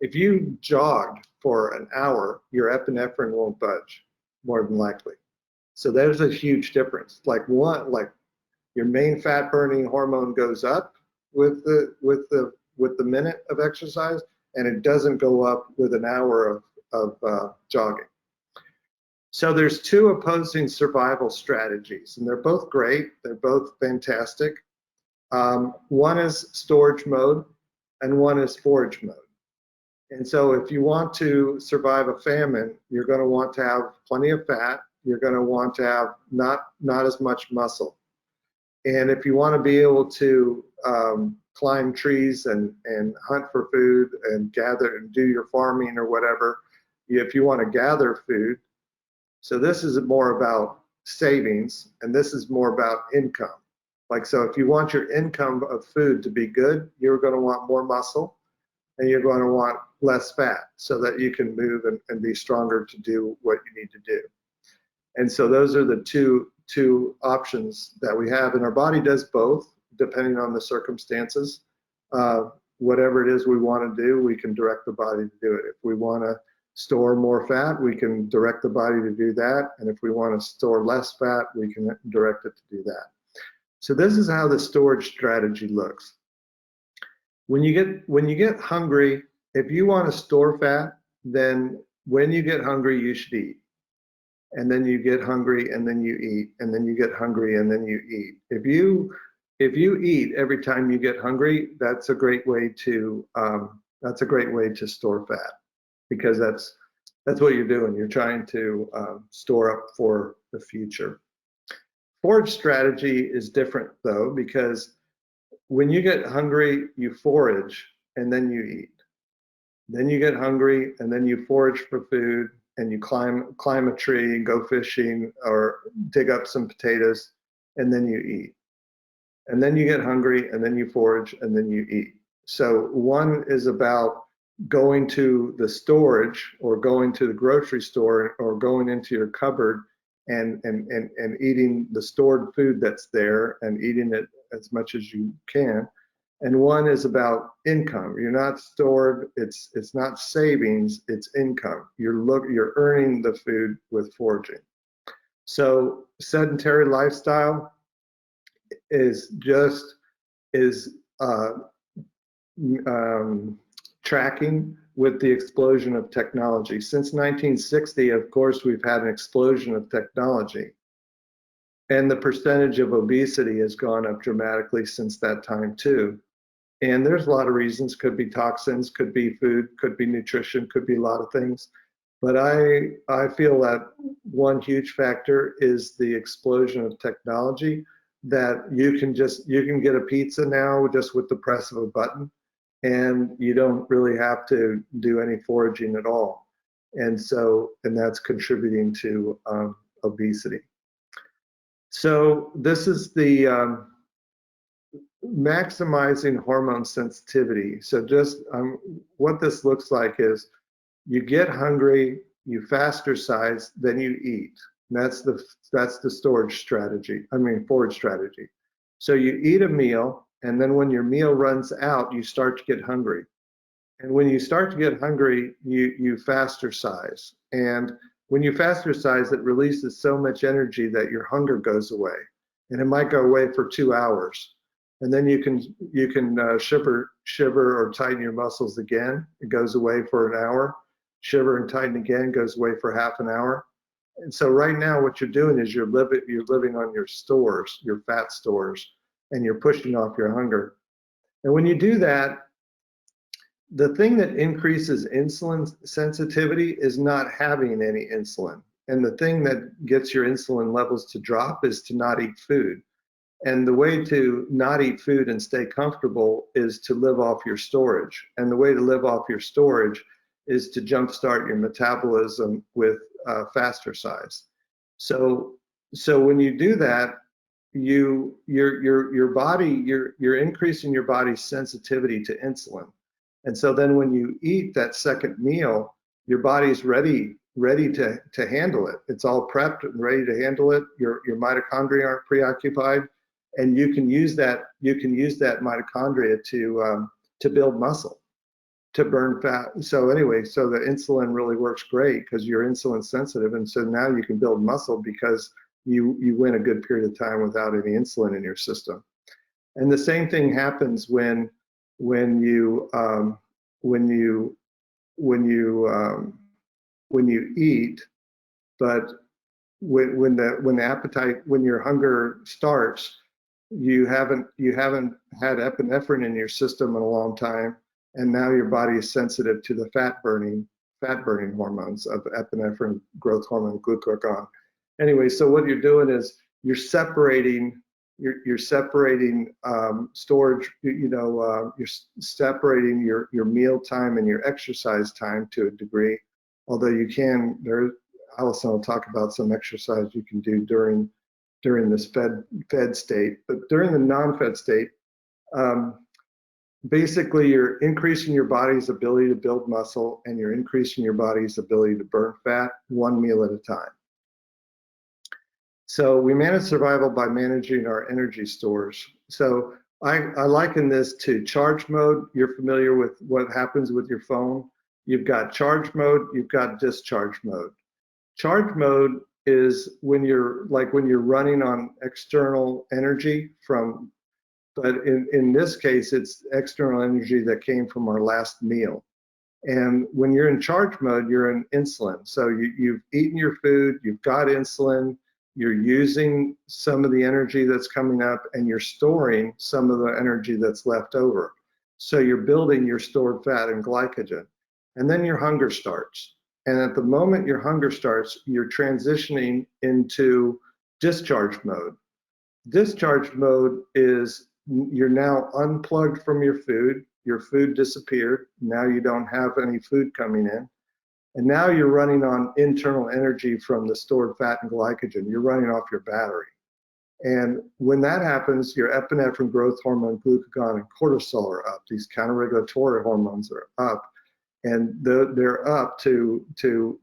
If you jogged for an hour, your epinephrine won't budge, more than likely. So there's a huge difference. Like your main fat burning hormone goes up with the minute of exercise, and it doesn't go up with an hour of jogging. So there's 2 opposing survival strategies, and they're both great. They're both fantastic. One is storage mode, and one is forage mode. And so if you want to survive a famine, you're going to want to have plenty of fat. You're going to want to have not as much muscle. And if you want to be able to climb trees and hunt for food and gather and do your farming or whatever, if you want to gather food, so this is more about savings, and this is more about income. Like, so if you want your income of food to be good, you're going to want more muscle, and you're going to want less fat so that you can move and be stronger to do what you need to do. And so those are the two options that we have, and our body does both depending on the circumstances. Whatever it is we want to do, we can direct the body to do it. If we want to store more fat, we can direct the body to do that. And if we want to store less fat, we can direct it to do that. So this is how the storage strategy looks. When you get hungry, if you want to store fat, then when you get hungry, you should eat. And then you get hungry, and then you eat, and then you get hungry, and then you eat. If you eat every time you get hungry, that's a great way to store fat, because that's what you're doing. You're trying to store up for the future. Forage strategy is different though, because when you get hungry, you forage and then you eat. Then you get hungry and then you forage for food, and you climb a tree and go fishing or dig up some potatoes, and then you eat. And then you get hungry and then you forage and then you eat. So one is about going to the storage or going to the grocery store or going into your cupboard and eating the stored food that's there and eating it as much as you can. And one is about income. You're not stored, it's not savings, it's income. You're earning the food with foraging. So sedentary lifestyle is tracking with the explosion of technology. Since 1960, of course, we've had an explosion of technology. And the percentage of obesity has gone up dramatically since that time too. And there's a lot of reasons. Could be toxins, could be food, could be nutrition, could be a lot of things. But I feel that one huge factor is the explosion of technology. that you can get a pizza now just with the press of a button, and you don't really have to do any foraging at all. And that's contributing to obesity. So this is the maximizing hormone sensitivity. So just what this looks like is you get hungry, you Fastercise, then you eat. And that's the storage strategy. Forage strategy. So you eat a meal, and then when your meal runs out, you start to get hungry. And when you start to get hungry, you Fastercise. And when you Fastercise, it releases so much energy that your hunger goes away. And it might go away for 2 hours. And then you can shiver or tighten your muscles again. It goes away for an hour. Shiver and tighten again, goes away for half an hour. And so right now what you're doing is you're living on your stores, your fat stores, and you're pushing off your hunger. And when you do that, the thing that increases insulin sensitivity is not having any insulin. And the thing that gets your insulin levels to drop is to not eat food. And the way to not eat food and stay comfortable is to live off your storage. And the way to live off your storage is to jumpstart your metabolism with Fastercise. So when you do that, your body, you're increasing your body's sensitivity to insulin. And so then when you eat that second meal, your body's ready to handle it. It's all prepped and ready to handle it. Your mitochondria aren't preoccupied, and you can use that mitochondria to build muscle, to burn fat. So anyway, so the insulin really works great because you're insulin sensitive, and so now you can build muscle because you went a good period of time without any insulin in your system. And the same thing happens when you eat, but when your hunger starts, you haven't had epinephrine in your system in a long time, and now your body is sensitive to the fat burning hormones of epinephrine, growth hormone, glucagon. Anyway, so what you're doing is you're separating storage. You're separating your meal time and your exercise time to a degree. Although Allison will talk about some exercise you can do during this fed state, but during the non-fed state, basically you're increasing your body's ability to build muscle, and you're increasing your body's ability to burn fat one meal at a time. So we manage survival by managing our energy stores. So I liken this to charge mode. You're familiar with what happens with your phone. You've got charge mode, you've got discharge mode. Charge mode is when you're running on external energy but in this case, it's external energy that came from our last meal. And when you're in charge mode, you're in insulin. So you've eaten your food, you've got insulin, you're using some of the energy that's coming up, and you're storing some of the energy that's left over. So you're building your stored fat and glycogen. And then your hunger starts. And at the moment your hunger starts, you're transitioning into discharge mode. Discharge mode is you're now unplugged from your food disappeared, now you don't have any food coming in, and now you're running on internal energy from the stored fat and glycogen. You're running off your battery. And when that happens, your epinephrine, growth hormone, glucagon, and cortisol are up. These counterregulatory hormones are up, and they're up to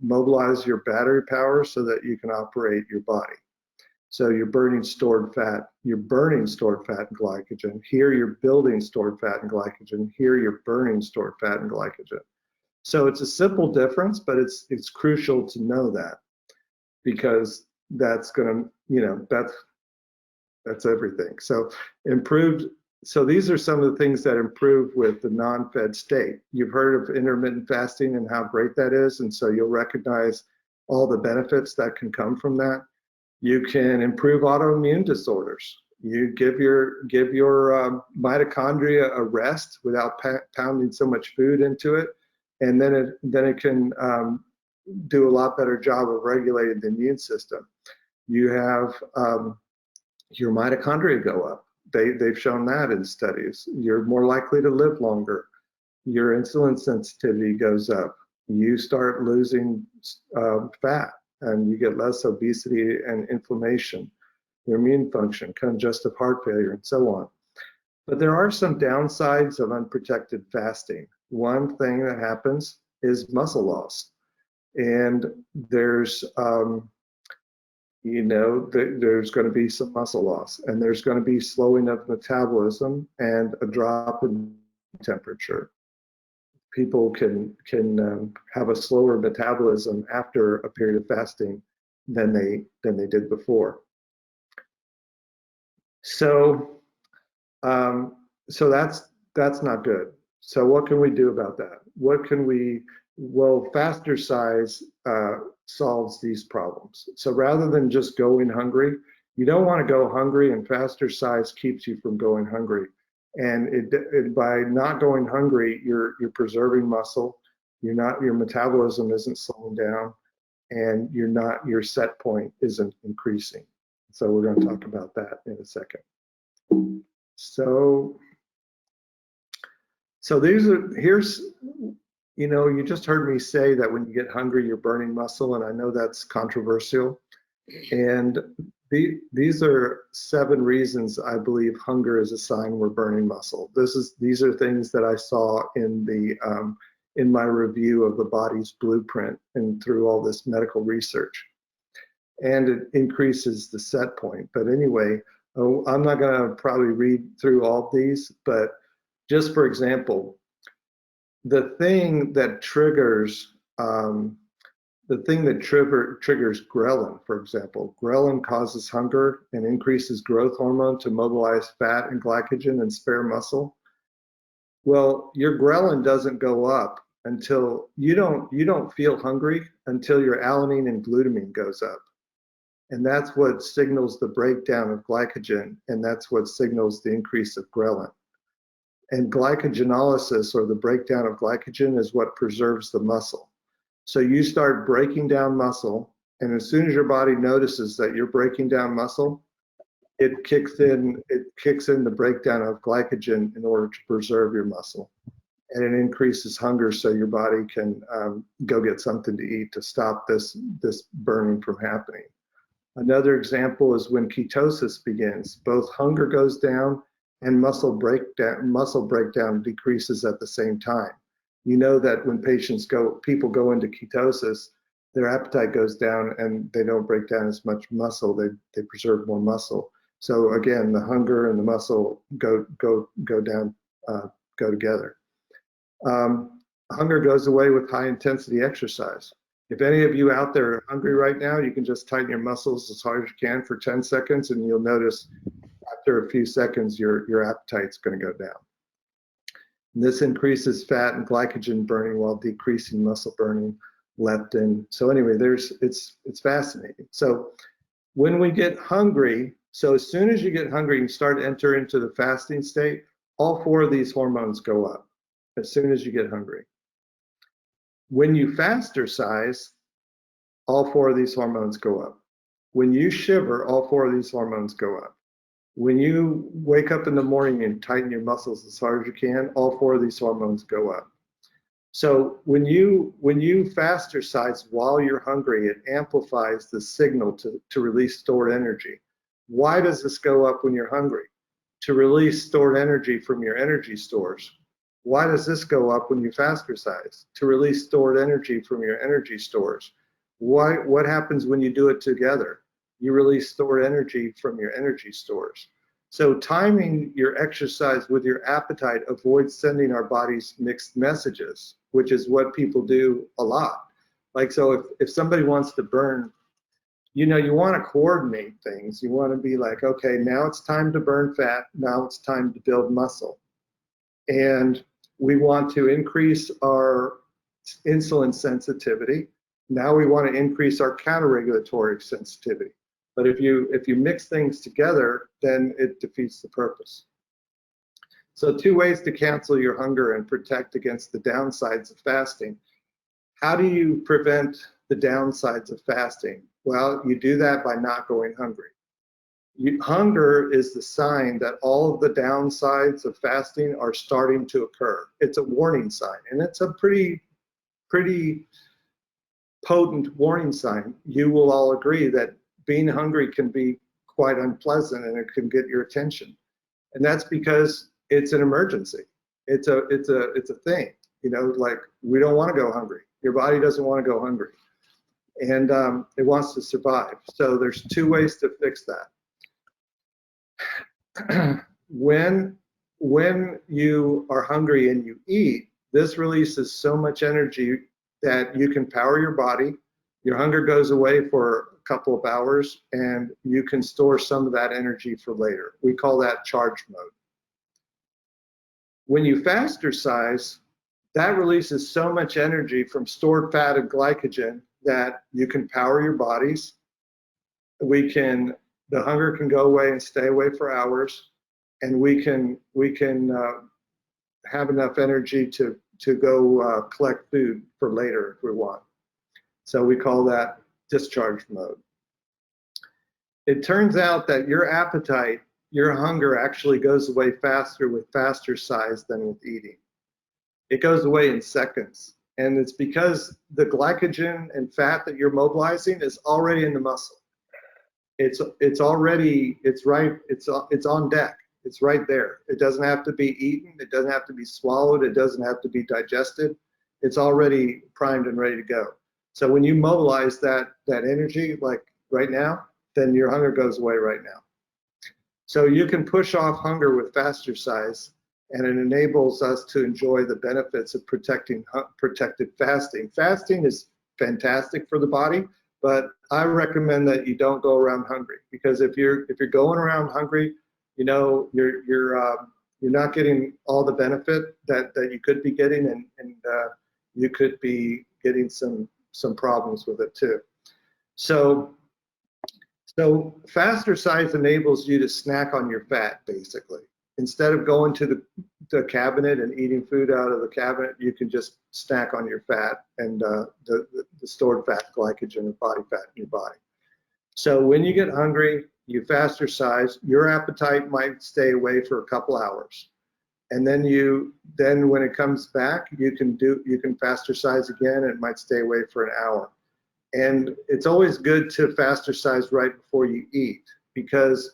mobilize your battery power so that you can operate your body. So you're burning stored fat, you're burning stored fat and glycogen. Here you're building stored fat and glycogen. Here you're burning stored fat and glycogen. So it's a simple difference, but it's crucial to know that, because that's gonna, that's everything. So these are some of the things that improve with the non-fed state. You've heard of intermittent fasting and how great that is, and so you'll recognize all the benefits that can come from that. You can improve autoimmune disorders. You give your mitochondria a rest without pounding so much food into it, and then it can do a lot better job of regulating the immune system. You have your mitochondria go up. They've shown that in studies. You're more likely to live longer. Your insulin sensitivity goes up. You start losing fat, and you get less obesity and inflammation, your immune function, congestive heart failure, and so on. But there are some downsides of unprotected fasting. One thing that happens is muscle loss. And there's, there's going to be some muscle loss, and there's going to be slowing of metabolism and a drop in temperature. People can have a slower metabolism after a period of fasting than they did before. So that's not good. So what can we do about that? Well, Fastercise solves these problems. So rather than just going hungry, you don't want to go hungry, and Fastercise keeps you from going hungry. And by not going hungry, you're preserving muscle. Your metabolism isn't slowing down, and your set point isn't increasing. So we're going to talk about that in a second. So here's, you just heard me say that when you get hungry, you're burning muscle, and I know that's controversial. And these are 7 reasons I believe hunger is a sign we're burning muscle. These are things that I saw in my review of the body's blueprint and through all this medical research. And it increases the set point. But anyway, I'm not going to probably read through all these, but just for example, the thing that triggers ghrelin, for example. Ghrelin causes hunger and increases growth hormone to mobilize fat and glycogen and spare muscle. Well, your ghrelin doesn't go up until you don't feel hungry until your alanine and glutamine goes up. And that's what signals the breakdown of glycogen, and that's what signals the increase of ghrelin. And glycogenolysis, or the breakdown of glycogen, is what preserves the muscle. So you start breaking down muscle, and as soon as your body notices that you're breaking down muscle, it kicks in the breakdown of glycogen in order to preserve your muscle. And it increases hunger so your body can go get something to eat to stop this burning from happening. Another example is when ketosis begins. Both hunger goes down and muscle breakdown decreases at the same time. You know that when people go into ketosis, their appetite goes down and they don't break down as much muscle. They preserve more muscle. So again, the hunger and the muscle go together. Hunger goes away with high intensity exercise. If any of you out there are hungry right now, you can just tighten your muscles as hard as you can for 10 seconds, and you'll notice after a few seconds, your appetite's going to go down. And this increases fat and glycogen burning while decreasing muscle burning, leptin. So anyway, it's fascinating. So when we get hungry, so as soon as you get hungry and start to enter into the fasting state, all 4 of these hormones go up as soon as you get hungry. When you Fastercise, all 4 of these hormones go up. When you shiver, all 4 of these hormones go up. When you wake up in the morning and tighten your muscles as hard as you can, all 4 of these hormones go up. So when you Fastercise while you're hungry, it amplifies the signal to release stored energy. Why does this go up when you're hungry? To release stored energy from your energy stores. Why does this go up when you Fastercise? To release stored energy from your energy stores. What happens when you do it together? You release stored energy from your energy stores. So timing your exercise with your appetite avoids sending our bodies mixed messages, which is what people do a lot. Like, so if somebody wants to burn, you want to coordinate things. You want to be like, okay, now it's time to burn fat. Now it's time to build muscle. And we want to increase our insulin sensitivity. Now we want to increase our counter-regulatory sensitivity. But if you mix things together, then it defeats the purpose. So 2 ways to cancel your hunger and protect against the downsides of fasting. How do you prevent the downsides of fasting? Well, you do that by not going hungry. Hunger is the sign that all of the downsides of fasting are starting to occur. It's a warning sign, and it's a pretty potent warning sign. You will all agree that being hungry can be quite unpleasant, and it can get your attention. And that's because it's an emergency. It's a thing. You know, like, we don't want to go hungry. Your body doesn't want to go hungry, and it wants to survive. So there's two ways to fix that. When you are hungry and you eat, this releases so much energy that you can power your body. Your hunger goes away for a couple of hours, and you can store some of that energy for later. We call that charge mode. When you fastercize, that releases so much energy from stored fat and glycogen that you can power your bodies. The hunger can go away and stay away for hours, and we can have enough energy to go collect food for later if we want. So we call that discharge mode. It turns out that your appetite, your hunger actually goes away faster with Fastercise than with eating. It goes away in seconds. And it's because the glycogen and fat that you're mobilizing is already in the muscle. It's on deck. It's right there. It doesn't have to be eaten. It doesn't have to be swallowed. It doesn't have to be digested. It's already primed and ready to go. So when you mobilize that energy, like right now, then your hunger goes away right now. So you can push off hunger with Fastercise, and it enables us to enjoy the benefits of protected fasting. Fasting is fantastic for the body, but I recommend that you don't go around hungry, because if you're going around hungry, you know, you're not getting all the benefit that you could be getting, and you could be getting some problems with it too. So Fastercise enables you to snack on your fat, basically. Instead of going to the cabinet and eating food out of the cabinet, you can just snack on your fat and the stored fat, glycogen, and body fat in your body. So when you get hungry, you Fastercise, your appetite might stay away for a couple hours. And then when it comes back, you can Fastercise again, and it might stay away for an hour. And it's always good to Fastercise right before you eat, because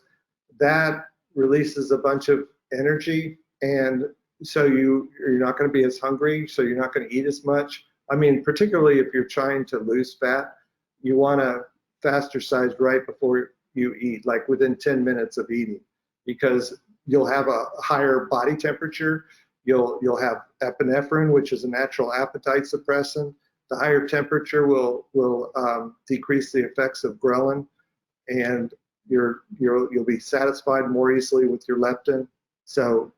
that releases a bunch of energy, and so you're not going to be as hungry, so you're not going to eat as much. I mean, particularly if you're trying to lose fat, you want to Fastercise right before you eat, like within 10 minutes of eating, because you'll have a higher body temperature. You'll have epinephrine, which is a natural appetite suppressant. The higher temperature will decrease the effects of ghrelin, and you'll be satisfied more easily with your leptin. So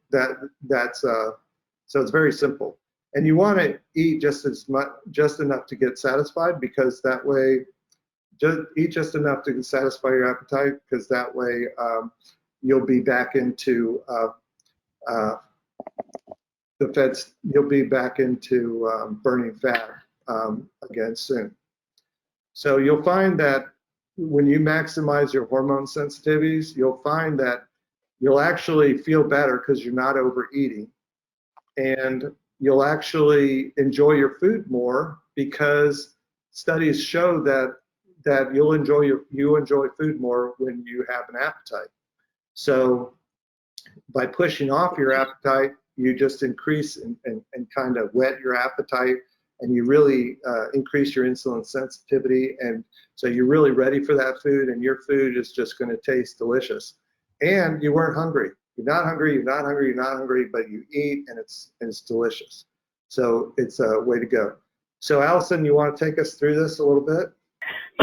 so it's very simple. And you want to eat just enough to get satisfied, because that way, eat just enough to satisfy your appetite, because that way you'll be back into you'll be back into burning fat again soon. So you'll find that when you maximize your hormone sensitivities, you'll find that you'll actually feel better because you're not overeating, and you'll actually enjoy your food more, because studies show that you enjoy food more when you have an appetite. So by pushing off your appetite, you just increase and kind of whet your appetite, and you really increase your insulin sensitivity, and so you're really ready for that food, and your food is just going to taste delicious. And you weren't hungry. You're not hungry, but you eat, and it's delicious. So it's a way to go. So Allison, you want to take us through this a little bit?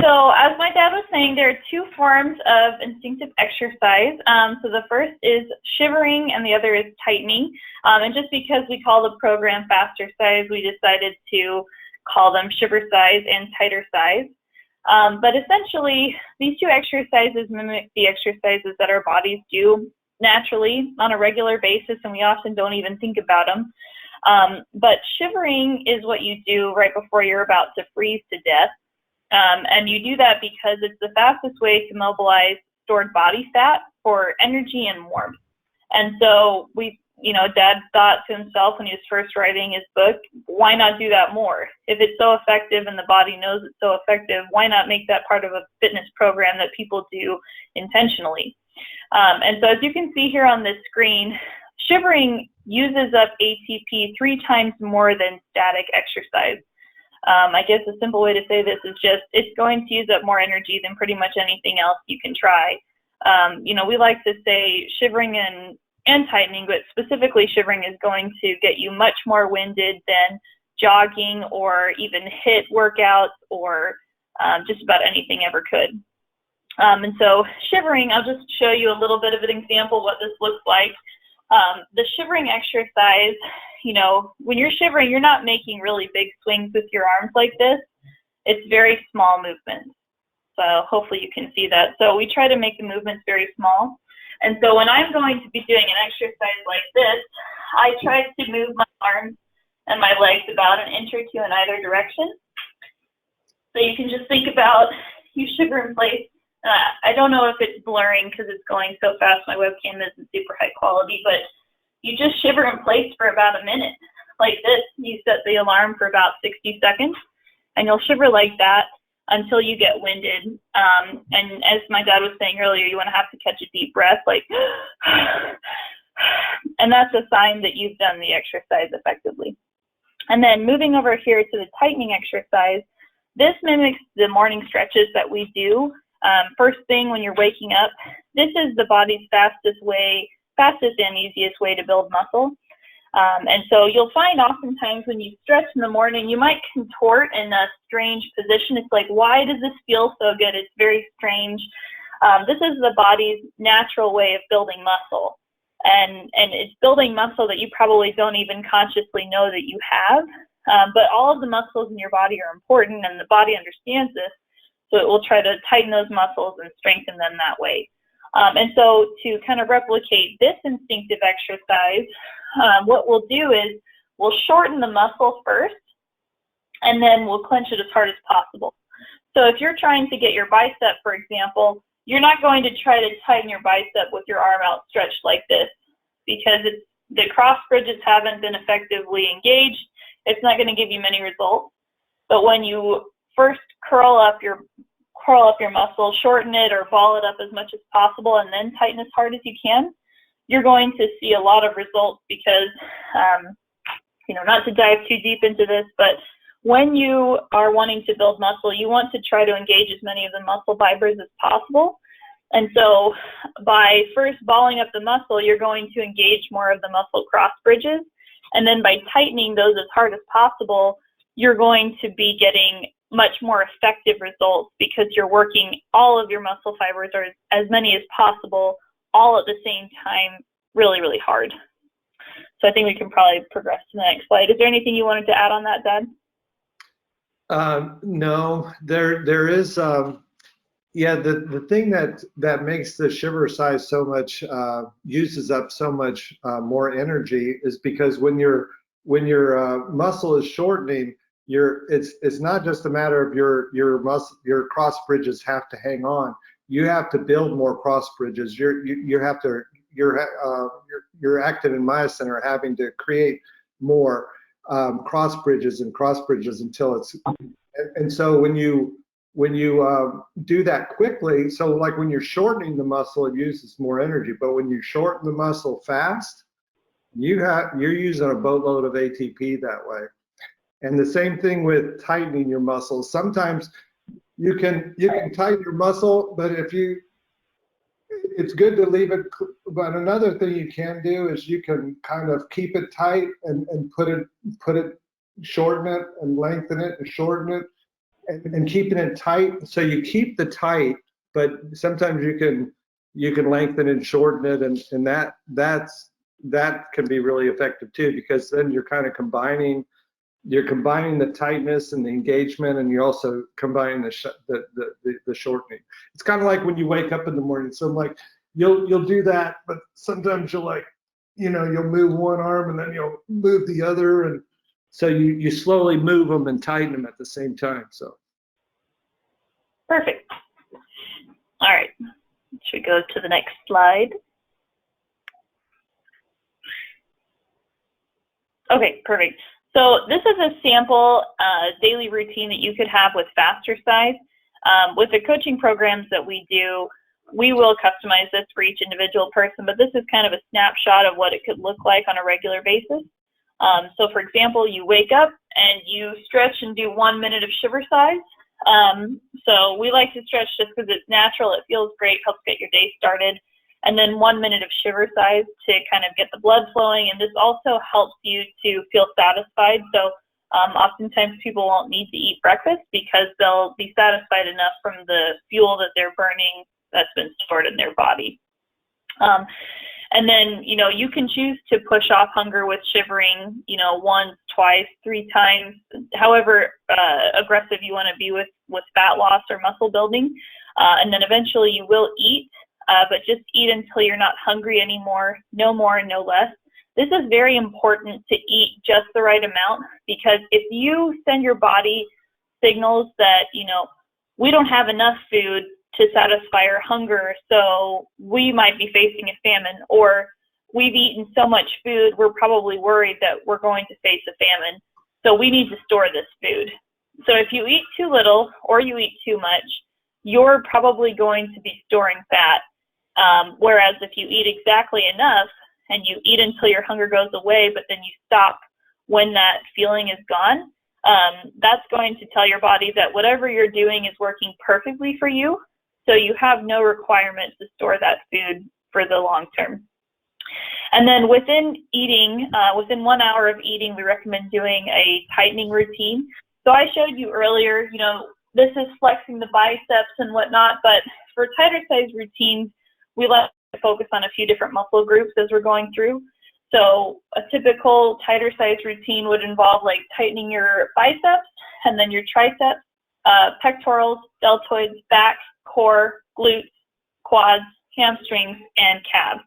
So as my dad was saying, there are two forms of instinctive exercise. So the first is shivering, and the other is tightening. And just because we call the program Fastercise, we decided to call them Shivercise and Tightercise. But essentially, these two exercises mimic the exercises that our bodies do naturally on a regular basis, and we often don't even think about them. But shivering is what you do right before you're about to freeze to death. And you do that because it's the fastest way to mobilize stored body fat for energy and warmth. And so Dad thought to himself when he was first writing his book, why not do that more? If it's so effective and the body knows it's so effective, why not make that part of a fitness program that people do intentionally? And so as you can see here on this screen, shivering uses up ATP 3 times more than static exercise. I guess a simple way to say this is just it's going to use up more energy than pretty much anything else you can try. We like to say shivering and tightening, but specifically shivering is going to get you much more winded than jogging or even HIIT workouts or just about anything ever could. And so shivering, I'll just show you a little bit of an example of what this looks like. The shivering exercise, when you're shivering, you're not making really big swings with your arms like this. It's very small movements. So hopefully you can see that. So we try to make the movements very small. And so when I'm going to be doing an exercise like this, I try to move my arms and my legs about an inch or two in either direction. So you can just think about you shiver in place. I don't know if it's blurring because it's going so fast. My webcam isn't super high quality, but you just shiver in place for about a minute like this. You set the alarm for about 60 seconds, and you'll shiver like that until you get winded. And as my dad was saying earlier, you want to have to catch a deep breath, like, and that's a sign that you've done the exercise effectively. And then moving over here to the tightening exercise, this mimics the morning stretches that we do. First thing when you're waking up, this is the body's fastest and easiest way to build muscle. And so you'll find oftentimes when you stretch in the morning, you might contort in a strange position. It's like, why does this feel so good? It's very strange. This is the body's natural way of building muscle. And it's building muscle that you probably don't even consciously know that you have. But all of the muscles in your body are important, and the body understands this. So it will try to tighten those muscles and strengthen them that way. And so to kind of replicate this instinctive exercise, what we'll do is we'll shorten the muscle first, and then we'll clench it as hard as possible. So if you're trying to get your bicep, for example, you're not going to try to tighten your bicep with your arm outstretched like this, because the cross bridges haven't been effectively engaged. It's not going to give you many results. But when you first curl up your muscle, shorten it or ball it up as much as possible, and then tighten as hard as you can, you're going to see a lot of results because, not to dive too deep into this, but when you are wanting to build muscle, you want to try to engage as many of the muscle fibers as possible. And so by first balling up the muscle, you're going to engage more of the muscle cross bridges. And then by tightening those as hard as possible, you're going to be getting much more effective results because you're working all of your muscle fibers, or as many as possible, all at the same time, really, really hard. So I think we can probably progress to the next slide. Is there anything you wanted to add on that, Dad? No, there is, the thing that makes the Shiversize so much, uses up so much more energy is because when your muscle is shortening, it's not just a matter of your cross bridges have to hang on. You have to build more cross bridges. Your actin and myosin are having to create more cross bridges until it's. And so when you do that quickly, so like when you're shortening the muscle, it uses more energy. But when you shorten the muscle fast, you're using a boatload of ATP that way. And the same thing with tightening your muscles. Sometimes you can tighten your muscle, but it's good to leave it. But another thing you can do is you can kind of keep it tight and shorten it and lengthen it and shorten it and keeping it tight. So you keep the tight, but sometimes you can lengthen and shorten it, and that can be really effective too, because then you're kind of combining the tightness and the engagement, and you're also combining the shortening. It's kind of like when you wake up in the morning. So like you'll do that, but sometimes you'll you'll move one arm and then you'll move the other, and so you slowly move them and tighten them at the same time. So perfect. All right. Should we go to the next slide? Okay, perfect. So this is a sample daily routine that you could have with Fastercise. With the coaching programs that we do, we will customize this for each individual person, but this is kind of a snapshot of what it could look like on a regular basis. So for example, you wake up and you stretch and do 1 minute of Shiversize. So we like to stretch just because it's natural, it feels great, helps get your day started. And then 1 minute of Shiversize to kind of get the blood flowing, and this also helps you to feel satisfied. So oftentimes people won't need to eat breakfast because they'll be satisfied enough from the fuel that they're burning that's been stored in their body. And then, you know, you can choose to push off hunger with shivering, you know, once, twice, 3 times, however aggressive you want to be with fat loss or muscle building. And then eventually you will eat, but just eat until you're not hungry anymore, no more, no less. This is very important to eat just the right amount, because if you send your body signals that, you know, we don't have enough food to satisfy our hunger, so we might be facing a famine, or we've eaten so much food, we're probably worried that we're going to face a famine, so we need to store this food. So if you eat too little or you eat too much, you're probably going to be storing fat. Whereas if you eat exactly enough and you eat until your hunger goes away, but then you stop when that feeling is gone, that's going to tell your body that whatever you're doing is working perfectly for you. So you have no requirement to store that food for the long term. And then within eating, within 1 hour of eating, we recommend doing a tightening routine. So I showed you earlier, you know, this is flexing the biceps and whatnot, but for tighter size routines, we like to focus on a few different muscle groups as we're going through. So a typical tighter size routine would involve like tightening your biceps and then your triceps, pectorals, deltoids, back, core, glutes, quads, hamstrings, and calves.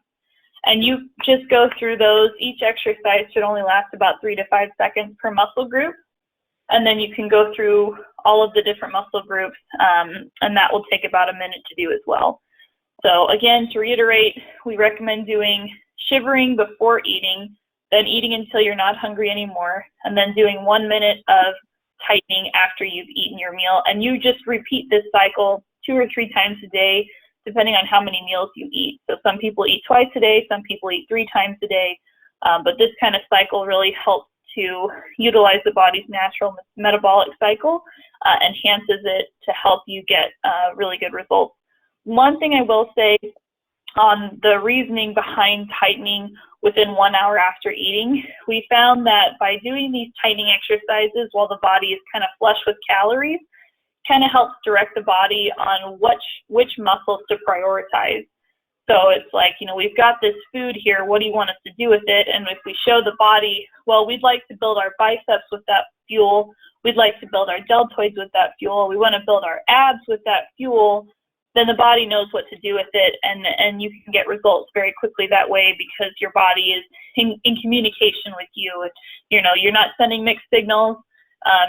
And you just go through those. Each exercise should only last about 3 to 5 seconds per muscle group. And then you can go through all of the different muscle groups, and that will take about a minute to do as well. So again, to reiterate, we recommend doing shivering before eating, then eating until you're not hungry anymore, and then doing 1 minute of tightening after you've eaten your meal. And you just repeat this cycle 2 or 3 times a day, depending on how many meals you eat. So some people eat twice a day, some people eat 3 times a day, but this kind of cycle really helps to utilize the body's natural metabolic cycle, enhances it to help you get really good results. One thing I will say on the reasoning behind tightening within 1 hour after eating, we found that by doing these tightening exercises while the body is kind of flush with calories, kind of helps direct the body on which muscles to prioritize. So it's like, you know, we've got this food here, what do you want us to do with it? And if we show the body, well, we'd like to build our biceps with that fuel, we'd like to build our deltoids with that fuel, we want to build our abs with that fuel, then the body knows what to do with it, and you can get results very quickly that way because your body is in communication with you. You know, you're not sending mixed signals,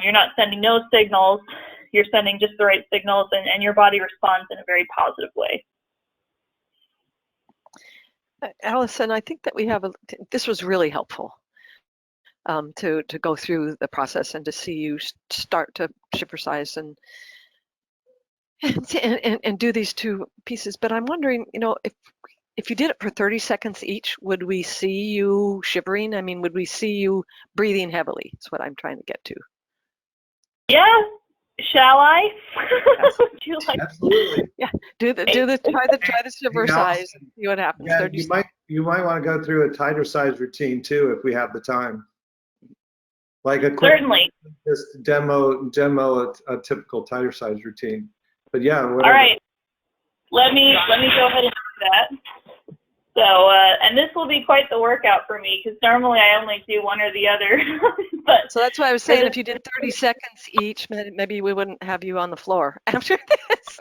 you're not sending no signals, you're sending just the right signals, and your body responds in a very positive way. Allison, I think that we have this was really helpful to go through the process and to see you start to Shiversize and do these 2 pieces. But I'm wondering, you know, if you did it for 30 seconds each, would we see you shivering? I mean, would we see you breathing heavily? That's what I'm trying to get to. Yeah. Shall I? Yes. Would you like? Absolutely. Yeah. Try the Shiversize. See what happens. Yeah, you might want to go through a tighter size routine too if we have the time. Like a quick, Certainly. just demo a typical tighter size routine. But yeah, whatever. All right. Let me go ahead and do that. So, and this will be quite the workout for me because normally I only do one or the other. But so that's why I was saying if you did 30 seconds each, maybe we wouldn't have you on the floor after this.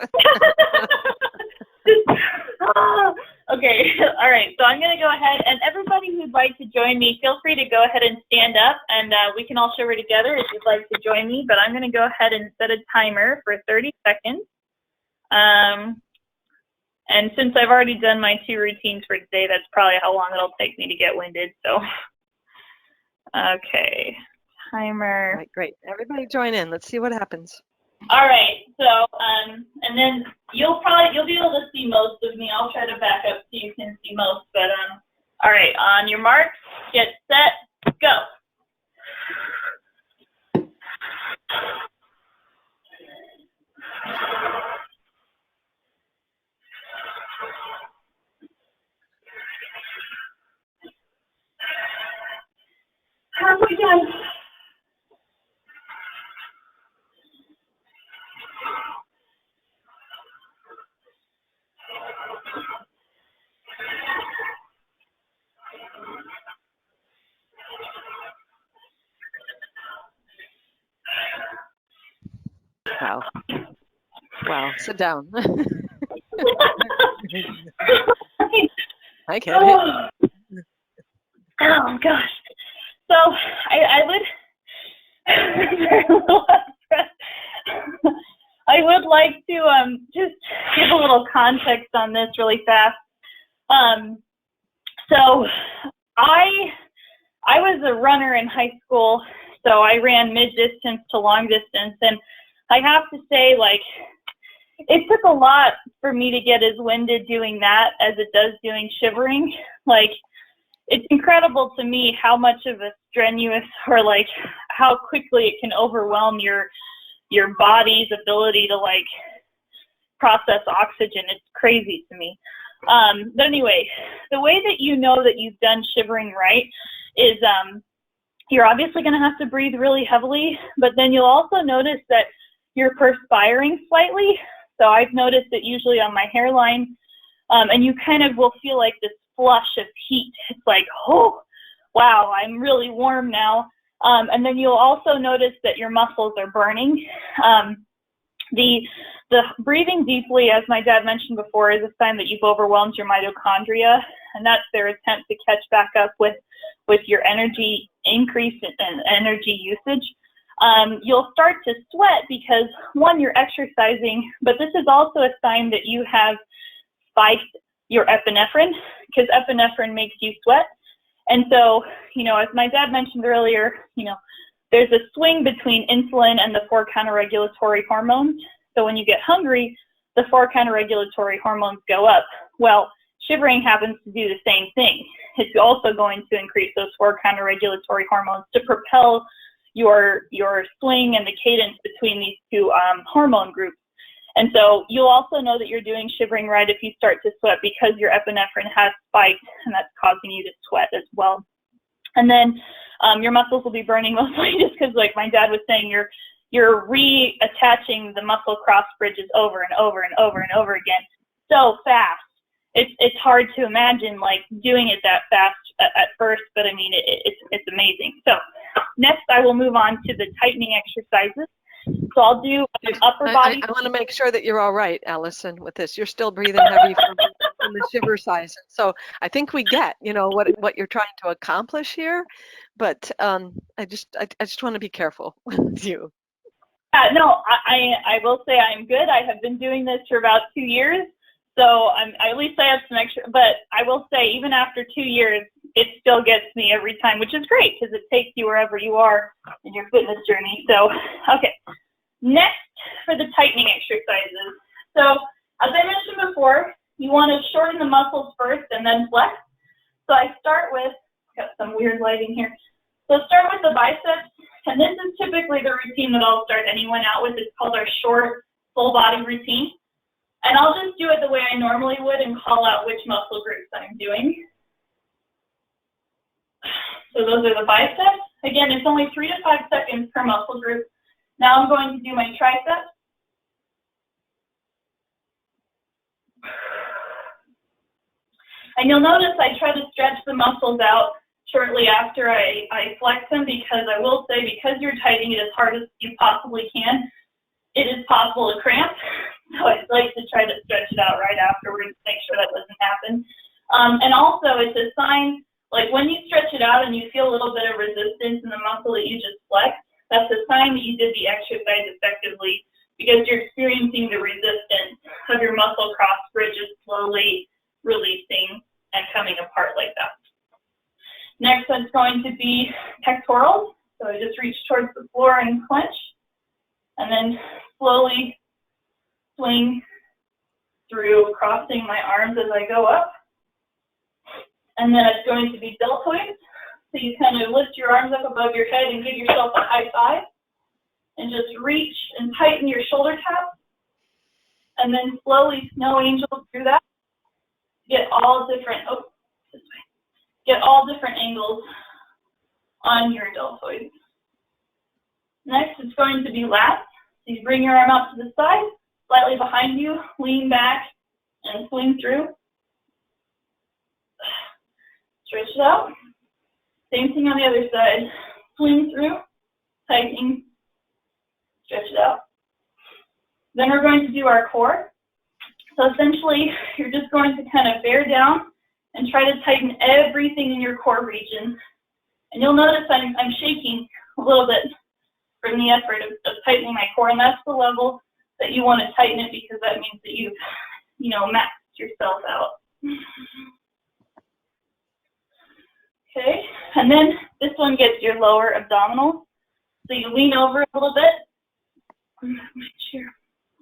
Okay, all right. So I'm going to go ahead, and everybody who'd like to join me, feel free to go ahead and stand up, and we can all shiver together if you'd like to join me. But I'm going to go ahead and set a timer for 30 seconds. And since I've already done my 2 routines for today, that's probably how long it'll take me to get winded. So, okay, timer. All right, great. Everybody join in. Let's see what happens. All right. So, and then you'll be able to see most of me. I'll try to back up so you can see most. But all right. On your marks, get set, go. Halfway done. Wow. Wow. Sit down. I get it. Oh gosh. So I would like to just give a little context on this really fast. So I was a runner in high school, so I ran mid-distance to long distance, and I have to say, like, it took a lot for me to get as winded doing that as it does doing shivering. Like, it's incredible to me how much of a strenuous, or like how quickly it can overwhelm your body's ability to like process oxygen. It's crazy to me. But anyway, the way that you know that you've done shivering right is you're obviously going to have to breathe really heavily, but then you'll also notice that you're perspiring slightly. So I've noticed it usually on my hairline, and you kind of will feel like this flush of heat. It's like, oh, wow, I'm really warm now. And then you'll also notice that your muscles are burning. The breathing deeply, as my dad mentioned before, is a sign that you've overwhelmed your mitochondria, and that's their attempt to catch back up with your energy increase and energy usage. You'll start to sweat because, one, you're exercising, but this is also a sign that you have spiked your epinephrine, because epinephrine makes you sweat. And so, you know, as my dad mentioned earlier, you know, there's a swing between insulin and the 4 counterregulatory hormones. So when you get hungry, the 4 counterregulatory hormones go up. Well, shivering happens to do the same thing. It's also going to increase those 4 counterregulatory hormones to propel your swing and the cadence between these 2 hormone groups. And so you'll also know that you're doing shivering right if you start to sweat, because your epinephrine has spiked, and that's causing you to sweat as well. And then your muscles will be burning mostly just because, like my dad was saying, you're reattaching the muscle cross bridges over and over and over and over again so fast. It's hard to imagine like doing it that fast at first, but I mean it's amazing. So next I will move on to the tightening exercises. So I'll do upper body. I want to make sure that you're all right, Allison, with this. You're still breathing heavy from the shiver size. So I think we get, you know, what you're trying to accomplish here, but I just want to be careful with you. No, I will say I'm good. I have been doing this for about 2 years, so at least I have some extra. But I will say, even after 2 years, it still gets me every time, which is great because it takes you wherever you are in your fitness journey. So, okay. Next, for the tightening exercises. So, as I mentioned before, you want to shorten the muscles first and then flex. So I start with, got some weird lighting here. So start with the biceps, and this is typically the routine that I'll start anyone out with. It's called our short full body routine. And I'll just do it the way I normally would and call out which muscle groups I'm doing. So those are the biceps. Again, it's only 3 to 5 seconds per muscle group. Now I'm going to do my triceps. And you'll notice I try to stretch the muscles out shortly after I flex them, because I will say, because you're tightening it as hard as you possibly can, it is possible to cramp. So I like to try to stretch it out right afterwards to make sure that doesn't happen. And also it's a sign, like when you stretch it out and you feel a little bit of resistance in the muscle that you just flexed, that's a sign that you did the exercise effectively, because you're experiencing the resistance of your muscle cross bridges slowly releasing and coming apart like that. Next, it's going to be pectorals. So I just reach towards the floor and clench, and then slowly swing through, crossing my arms as I go up. And then it's going to be deltoids. So you kind of lift your arms up above your head and give yourself a high five. And just reach and tighten your shoulder taps. And then slowly snow angel through that. Get all different, get all different angles on your deltoids. Next, it's going to be lats. So you bring your arm out to the side, slightly behind you, lean back, and swing through. Stretch it out. Same thing on the other side. Swing through, tightening, stretch it out. Then we're going to do our core. So essentially, you're just going to kind of bear down and try to tighten everything in your core region. And you'll notice I'm shaking a little bit from the effort of tightening my core, and that's the level that you want to tighten it, because that means that you've, maxed yourself out. Okay, and then this one gets your lower abdominal. So you lean over a little bit.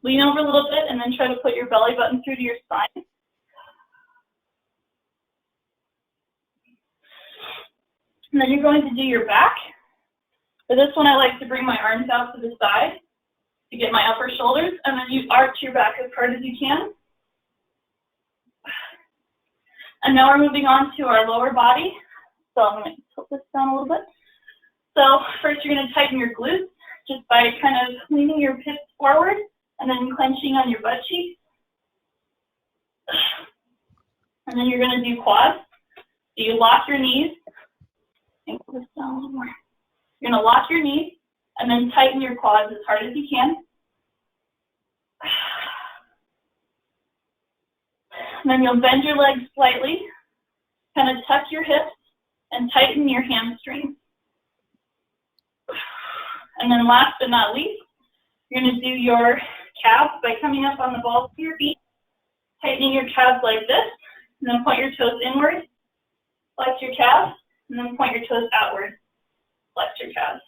Lean over a little bit, and then try to put your belly button through to your spine. And then you're going to do your back. For this one, I like to bring my arms out to the side to get my upper shoulders, and then you arch your back as hard as you can. And now we're moving on to our lower body. So I'm going to tilt this down a little bit. So first you're going to tighten your glutes just by kind of leaning your hips forward and then clenching on your butt cheeks. And then you're going to do quads. So you lock your knees. Pull this down a little more. You're going to lock your knees and then tighten your quads as hard as you can. And then you'll bend your legs slightly, kind of tuck your hips, and tighten your hamstrings. And then last but not least, you're going to do your calves by coming up on the balls of your feet, tightening your calves like this, and then point your toes inward, flex your calves, and then point your toes outward, flex your calves.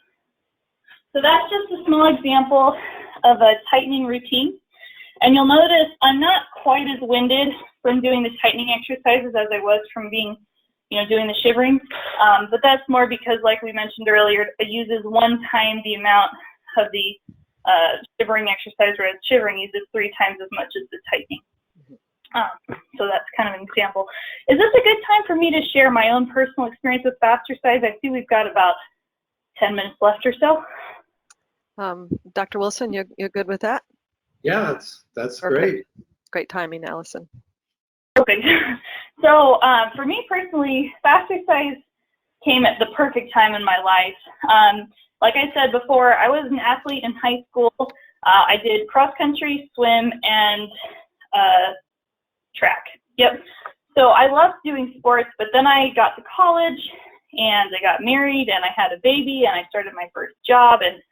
So that's just a small example of a tightening routine. And you'll notice I'm not quite as winded from doing the tightening exercises as I was from being, doing the shivering. But that's more because, like we mentioned earlier, it uses 1 time the amount of the shivering exercise, whereas shivering uses 3 times as much as the tightening. So that's kind of an example. Is this a good time for me to share my own personal experience with Fastercise? I see we've got about 10 minutes left or so. Dr. Wilson, you're good with that? Yeah, that's Perfect. great. Great timing, Allison. Perfect. So for me personally, Fastercise came at the perfect time in my life. Like I said before, I was an athlete in high school. I did cross country, swim, and track. Yep. So I loved doing sports, but then I got to college and I got married and I had a baby and I started my first job and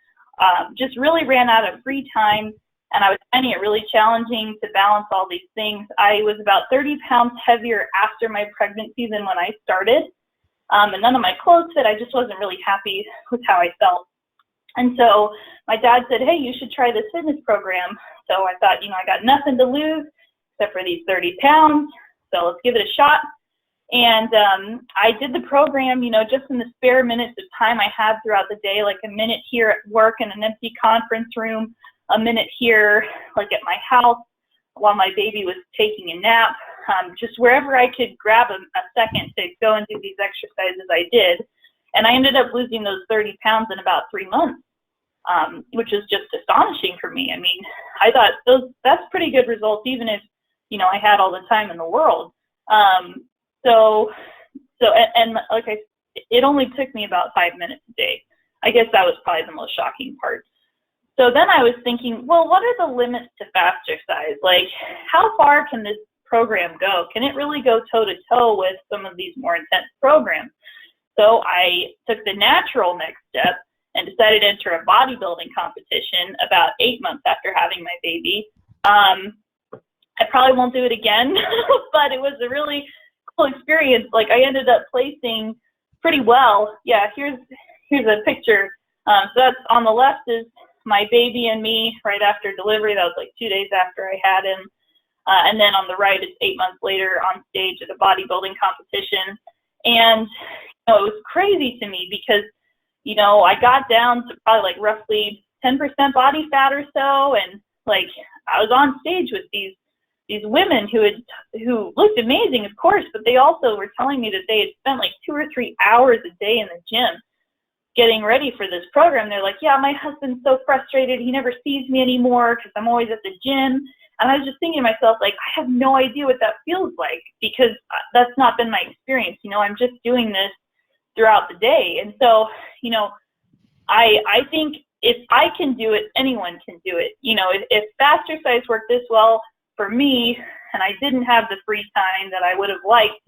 just really ran out of free time. And I was finding it really challenging to balance all these things. I was about 30 pounds heavier after my pregnancy than when I started. And none of my clothes fit. I just wasn't really happy with how I felt. And so my dad said, hey, you should try this fitness program. So I thought, I got nothing to lose except for these 30 pounds. So let's give it a shot. And I did the program, just in the spare minutes of time I had throughout the day, like a minute here at work in an empty conference room, a minute here, like at my house, while my baby was taking a nap. Just wherever I could grab a second to go and do these exercises, I did. And I ended up losing those 30 pounds in about 3 months, which is just astonishing for me. I mean, I thought that's pretty good results, even if, I had all the time in the world. So like it only took me about 5 minutes a day. I guess that was probably the most shocking part. So then I was thinking, well, what are the limits to Fastercise? Like, how far can this program go? Can it really go toe-to-toe with some of these more intense programs? So I took the natural next step and decided to enter a bodybuilding competition about 8 months after having my baby. I probably won't do it again, but it was a really cool experience. Like, I ended up placing pretty well. Yeah, here's a picture. So that's on the left is my baby and me right after delivery. That was like 2 days after I had him. And then on the right is 8 months later on stage at a bodybuilding competition. And it was crazy to me because, I got down to probably like roughly 10% body fat or so, and like I was on stage with these women who looked amazing, of course, but they also were telling me that they had spent like 2 or 3 hours a day in the gym getting ready for this program. They're like, yeah, my husband's so frustrated. He never sees me anymore because I'm always at the gym. And I was just thinking to myself, like, I have no idea what that feels like because that's not been my experience. I'm just doing this throughout the day. And so, I think if I can do it, anyone can do it. If Fastercise worked this well for me and I didn't have the free time that I would have liked,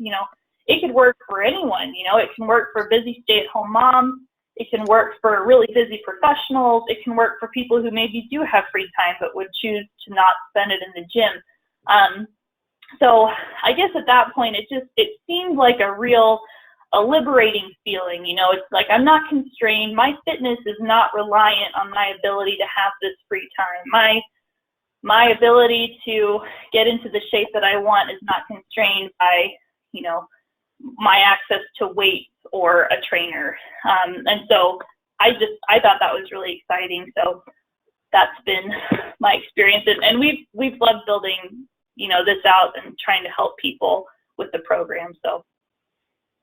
it could work for anyone. It can work for busy stay-at-home moms. It can work for really busy professionals. It can work for people who maybe do have free time but would choose to not spend it in the gym. So I guess at that point, it seemed like a liberating feeling. It's like I'm not constrained. My fitness is not reliant on my ability to have this free time. My ability to get into the shape that I want is not constrained by, my access to weights or a trainer. And so I thought that was really exciting. So that's been my experience. And we've loved building, this out and trying to help people with the program. So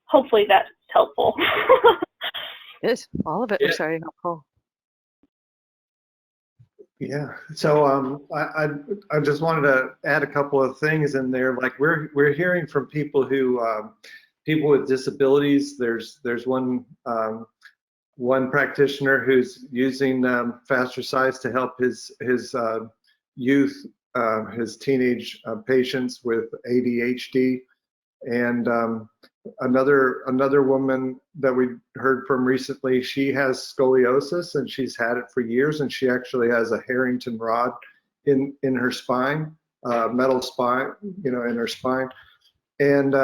hopefully that's helpful. Yes, all of it was very helpful. Yeah. So I just wanted to add a couple of things in there. Like we're hearing from people people with disabilities. There's one practitioner who's using Fastercise to help his youth, his teenage patients with ADHD, and another woman that we heard from recently. She has scoliosis and she's had it for years, and she actually has a Harrington rod in her spine, metal spine, in her spine, and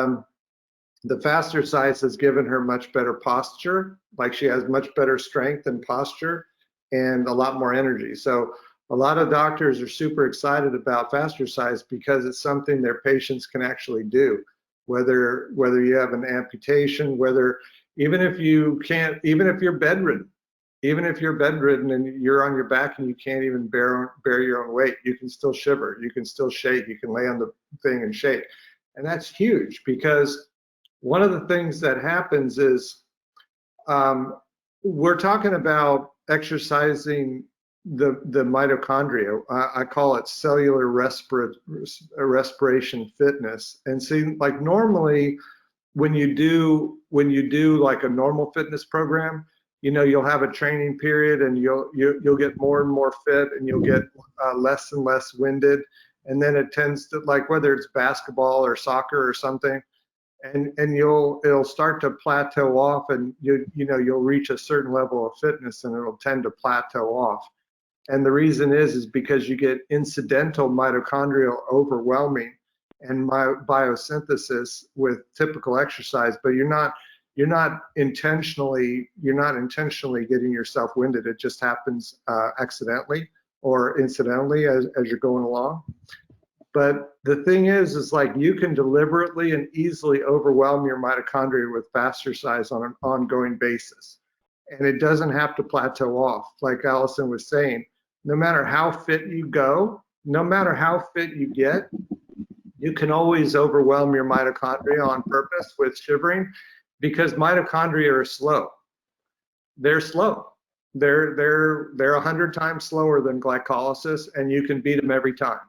the Fastercise has given her much better posture. Like she has much better strength and posture and a lot more energy. So a lot of doctors are super excited about Fastercise because it's something their patients can actually do. Whether you have an amputation, even if you're bedridden and you're on your back and you can't even bear your own weight, you can still shiver, you can still shake, you can lay on the thing and shake. And that's huge because one of the things that happens is we're talking about exercising the mitochondria. I call it cellular respiration fitness. And see, like normally when you do like a normal fitness program, you'll have a training period and you'll get more and more fit and you'll get less and less winded. And then it tends to, like whether it's basketball or soccer or something, and it'll start to plateau off, and you'll reach a certain level of fitness and it'll tend to plateau off. And the reason is because you get incidental mitochondrial overwhelming and biosynthesis with typical exercise, but you're not intentionally getting yourself winded. It just happens accidentally or incidentally as you're going along. But the thing is like you can deliberately and easily overwhelm your mitochondria with Fastercise on an ongoing basis. And it doesn't have to plateau off. Like Allison was saying, no matter how fit you go, no matter how fit you get, you can always overwhelm your mitochondria on purpose with shivering, because mitochondria are slow. They're slow. They're 100 times slower than glycolysis, and you can beat them every time.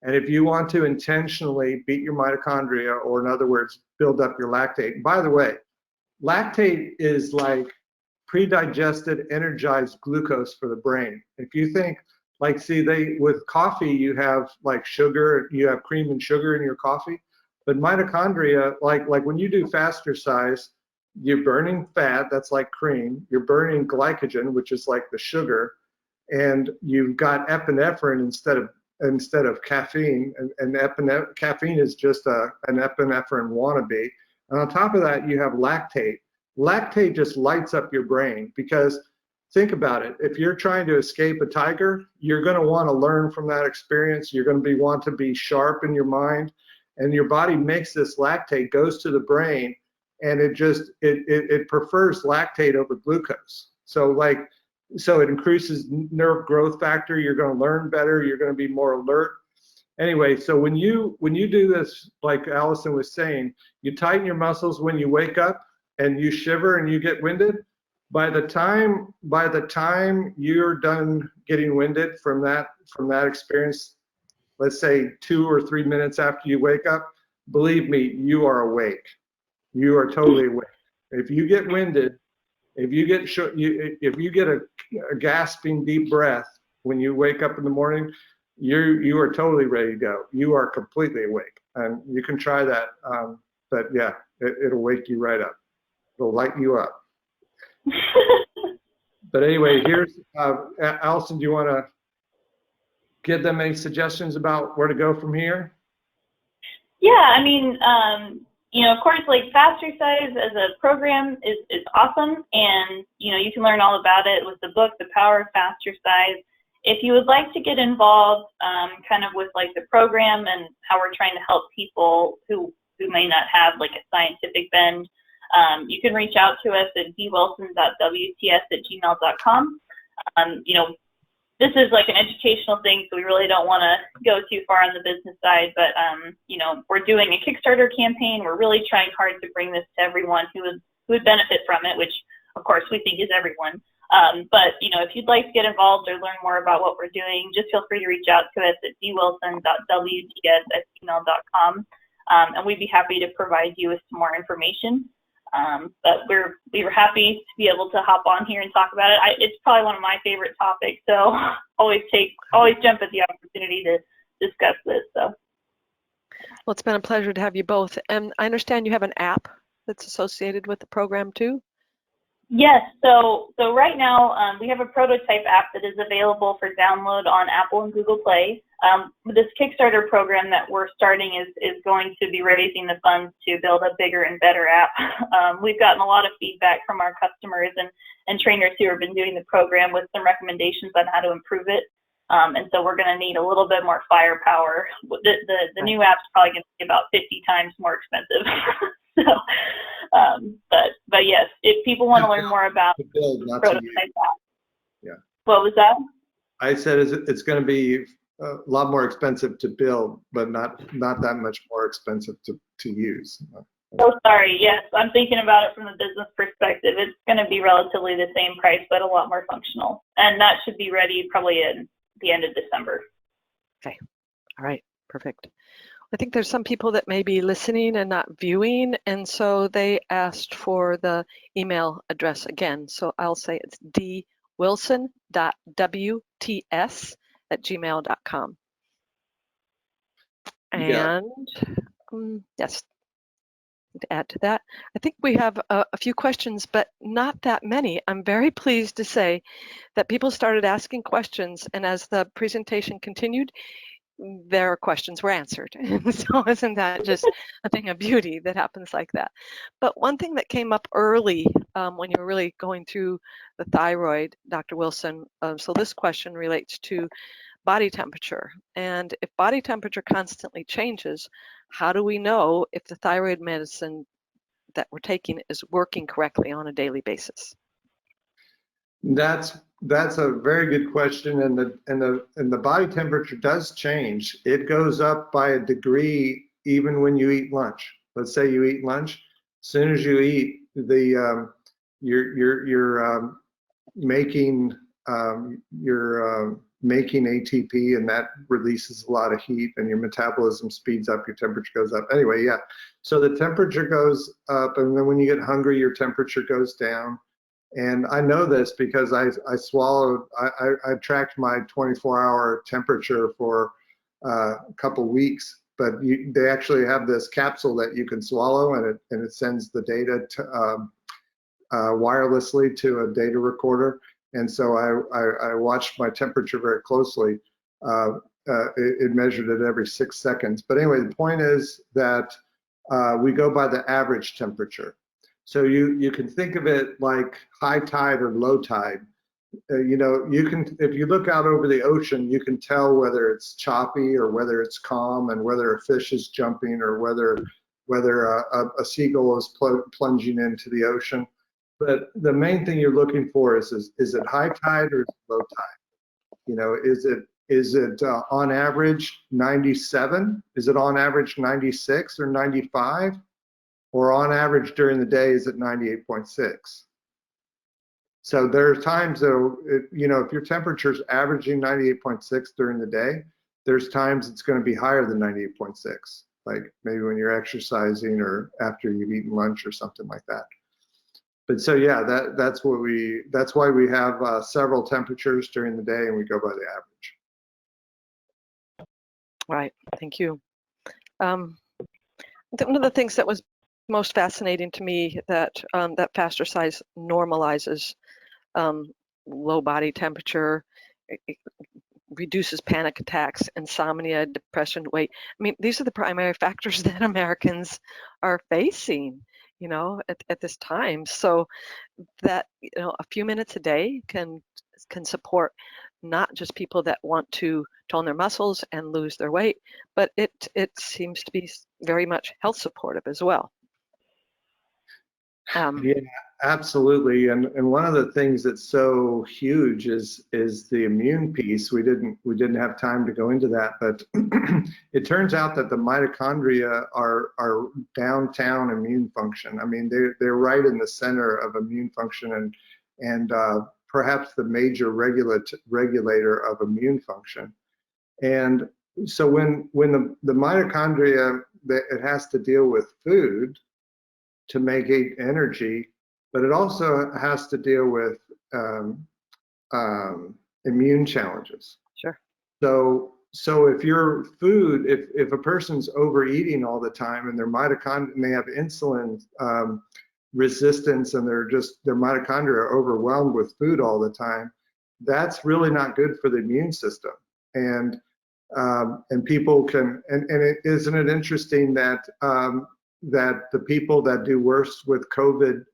And if you want to intentionally beat your mitochondria, or in other words, build up your lactate. By the way, lactate is like pre-digested, energized glucose for the brain. If you think, like, see, with coffee, you have like sugar, you have cream and sugar in your coffee, but mitochondria, like when you do Fastercise, you're burning fat, that's like cream, you're burning glycogen, which is like the sugar, and you've got epinephrine instead of instead of caffeine, and caffeine is just an epinephrine wannabe. And on top of that, you have lactate. Lactate just lights up your brain, because think about it. If you're trying to escape a tiger, you're going to want to learn from that experience. You're going to want to be sharp in your mind, and your body makes this lactate, goes to the brain, and it prefers lactate over glucose. So it increases nerve growth factor. You're going to learn better. You're going to be more alert. Anyway, so when you do this, like Allison was saying, you tighten your muscles when you wake up, and you shiver and you get winded. By the time you're done getting winded from that experience, let's say 2 or 3 minutes after you wake up, believe me, you are awake. You are totally awake. If you get winded, if you get a gasping deep breath when you wake up in the morning, you are totally ready to go. You are completely awake, and you can try that. But yeah, it'll wake you right up. It'll light you up. But anyway, here's Allison. Do you want to give them any suggestions about where to go from here? Yeah, I mean, of course, like Fastercise as a program is awesome, and you can learn all about it with the book, The Power of Fastercise. If you would like to get involved, kind of with like the program and how we're trying to help people who may not have like a scientific bend, you can reach out to us at dwilson.wts@gmail.com. This is like an educational thing, so we really don't want to go too far on the business side, but we're doing a Kickstarter campaign. We're really trying hard to bring this to everyone who would benefit from it, which of course we think is everyone. But if you'd like to get involved or learn more about what we're doing, just feel free to reach out to us at dwilson.wts@gmail.com, and we'd be happy to provide you with some more information. But we were happy to be able to hop on here and talk about it. It's probably one of my favorite topics, so always jump at the opportunity to discuss this. So, well, it's been a pleasure to have you both. And I understand you have an app that's associated with the program too? Yes. So right now we have a prototype app that is available for download on Apple and Google Play. This Kickstarter program that we're starting is going to be raising the funds to build a bigger and better app. We've gotten a lot of feedback from our customers and trainers who have been doing the program with some recommendations on how to improve it. And so we're going to need a little bit more firepower. The new app's probably going to be about 50 times more expensive. So, but yes, if people want to learn more about to build, not prototype to use. app. Yeah. What was that? I said it's going to be a lot more expensive to build, but not that much more expensive to use. Oh, sorry. Yes, I'm thinking about it from the business perspective. It's going to be relatively the same price, but a lot more functional. And that should be ready probably in the end of December. Okay. All right. Perfect. I think there's some people that may be listening and not viewing, and so they asked for the email address again. So I'll say it's dwilson.wts@gmail.com. And yes, to add to that, I think we have a few questions, but not that many. I'm very pleased to say that people started asking questions, and as the presentation continued, their questions were answered. So isn't that just a thing of beauty that happens like that? But one thing that came up early when you were really going through the thyroid, Dr. Wilson, so this question relates to body temperature. And if body temperature constantly changes, how do we know if the thyroid medicine that we're taking is working correctly on a daily basis? That's a very good question, and the body temperature does change. It goes up by a degree even when you eat lunch. Let's say you eat lunch. As soon as you eat, you're making ATP, and that releases a lot of heat, and your metabolism speeds up. Your temperature goes up. Anyway, yeah. So the temperature goes up, and then when you get hungry, your temperature goes down. And I know this because I tracked my 24-hour temperature for a couple weeks, but they actually have this capsule that you can swallow, and it sends the data to, wirelessly to a data recorder. And so I watched my temperature very closely. it measured it every 6 seconds. But anyway, the point is that we go by the average temperature. So you can think of it like high tide or low tide. You know, you can, if you look out over the ocean, you can tell whether it's choppy or whether it's calm, and whether a fish is jumping or whether a seagull is plunging into the ocean. But the main thing you're looking for is it high tide or low tide? You know, is it on average 97? Is it on average 96 or 95? Or on average during the day, is it 98.6? So there are times though, you know, if your temperature is averaging 98.6 during the day, there's times it's going to be higher than 98.6, like maybe when you're exercising or after you've eaten lunch or something like that. But so yeah, that's why we have several temperatures during the day, and we go by the average. Right. Thank you. One of the things that was most fascinating to me that that Fastercise normalizes low body temperature, it reduces panic attacks, insomnia, depression, weight. I mean, these are the primary factors that Americans are facing, you know, at this time. So that, you know, a few minutes a day can support not just people that want to tone their muscles and lose their weight, but it seems to be very much health supportive as well. Yeah, absolutely. And one of the things that's so huge is the immune piece. We didn't have time to go into that, but it turns out that the mitochondria are downtown immune function. I mean, they're right in the center of immune function, and perhaps the major regulator of immune function. And so when the mitochondria, it has to deal with food to make energy, but it also has to deal with immune challenges. Sure. So if your food, if a person's overeating all the time and their mitochondria, and they have insulin resistance, and their mitochondria are overwhelmed with food all the time, that's really not good for the immune system. And people can, isn't it interesting that that the people that do worse with COVID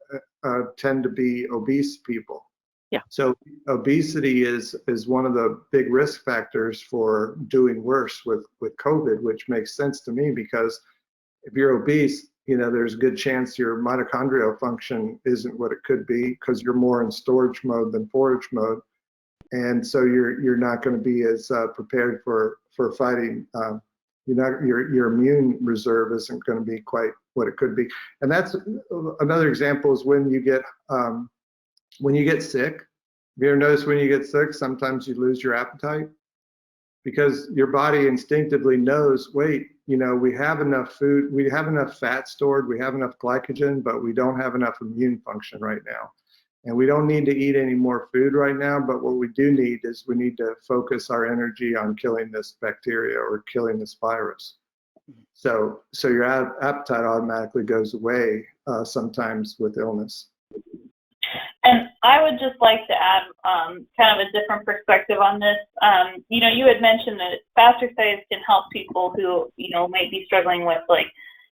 tend to be obese people? Yeah. So obesity is one of the big risk factors for doing worse with COVID, which makes sense to me, because if you're obese, you know, there's a good chance your mitochondrial function isn't what it could be, because you're more in storage mode than forage mode, and so you're not going to be as prepared for fighting. Your immune reserve isn't going to be quite what it could be. And that's another example, is when you get sick. Have you ever noticed when you get sick, sometimes you lose your appetite? Because your body instinctively knows, wait, you know, we have enough food, we have enough fat stored, we have enough glycogen, but we don't have enough immune function right now. And we don't need to eat any more food right now, but what we do need is we need to focus our energy on killing this bacteria or killing this virus. So your appetite automatically goes away sometimes with illness. And I would just like to add kind of a different perspective on this. You know, you had mentioned that Fastercise can help people who, you know, might be struggling with, like,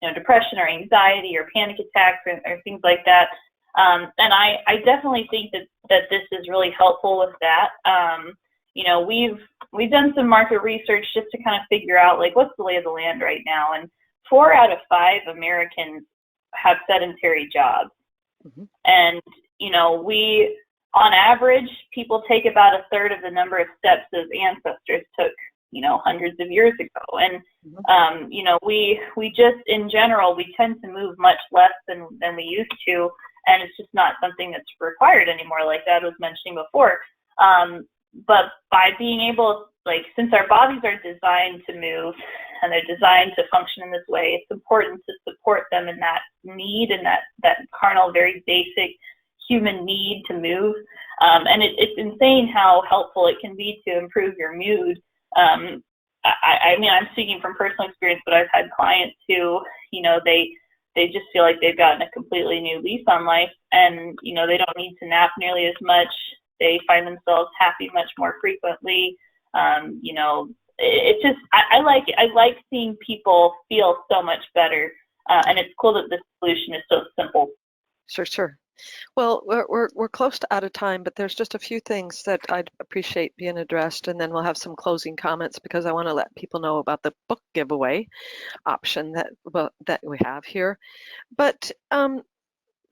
you know, depression or anxiety or panic attacks or things like that. And I definitely think that this is really helpful with that. You know, we've done some market research just to kind of figure out, like, what's the lay of the land right now. And 4 out of 5 Americans have sedentary jobs. Mm-hmm. And, you know, on average, people take about a third of the number of steps as ancestors took, you know, hundreds of years ago. And, you know, we just, in general, we tend to move much less than we used to. And it's just not something that's required anymore, like Dad was mentioning before. But by being able, like, since our bodies are designed to move and they're designed to function in this way, it's important to support them in that need and that carnal, very basic human need to move. And it's insane how helpful it can be to improve your mood. I mean, I'm speaking from personal experience, but I've had clients who, you know, they just feel like they've gotten a completely new lease on life, and, you know, they don't need to nap nearly as much. They find themselves happy much more frequently. You know, it's just, I like it. I like seeing people feel so much better. And it's cool that this solution is so simple. Sure. Well, we're close to out of time, but there's just a few things that I'd appreciate being addressed, and then we'll have some closing comments because I want to let people know about the book giveaway option that we have here. But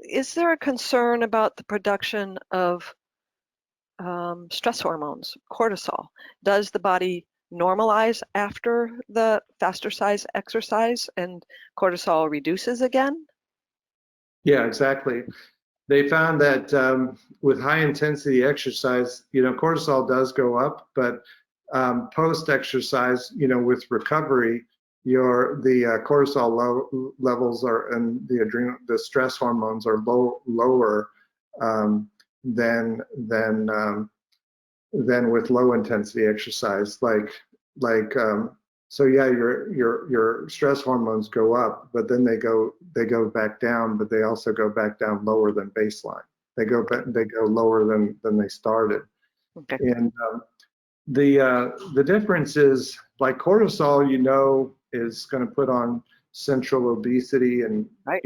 is there a concern about the production of stress hormones, cortisol? Does the body normalize after the Fastercise exercise and cortisol reduces again? Yeah, exactly. They found that with high intensity exercise, cortisol does go up, but post exercise, with recovery, the cortisol levels are, and the stress hormones are lower than with low intensity exercise. So yeah, your stress hormones go up, but then they go back down, but they also go back down lower than baseline. They go lower than they started. Okay. And the difference is, like, cortisol, is going to put on central obesity and Right.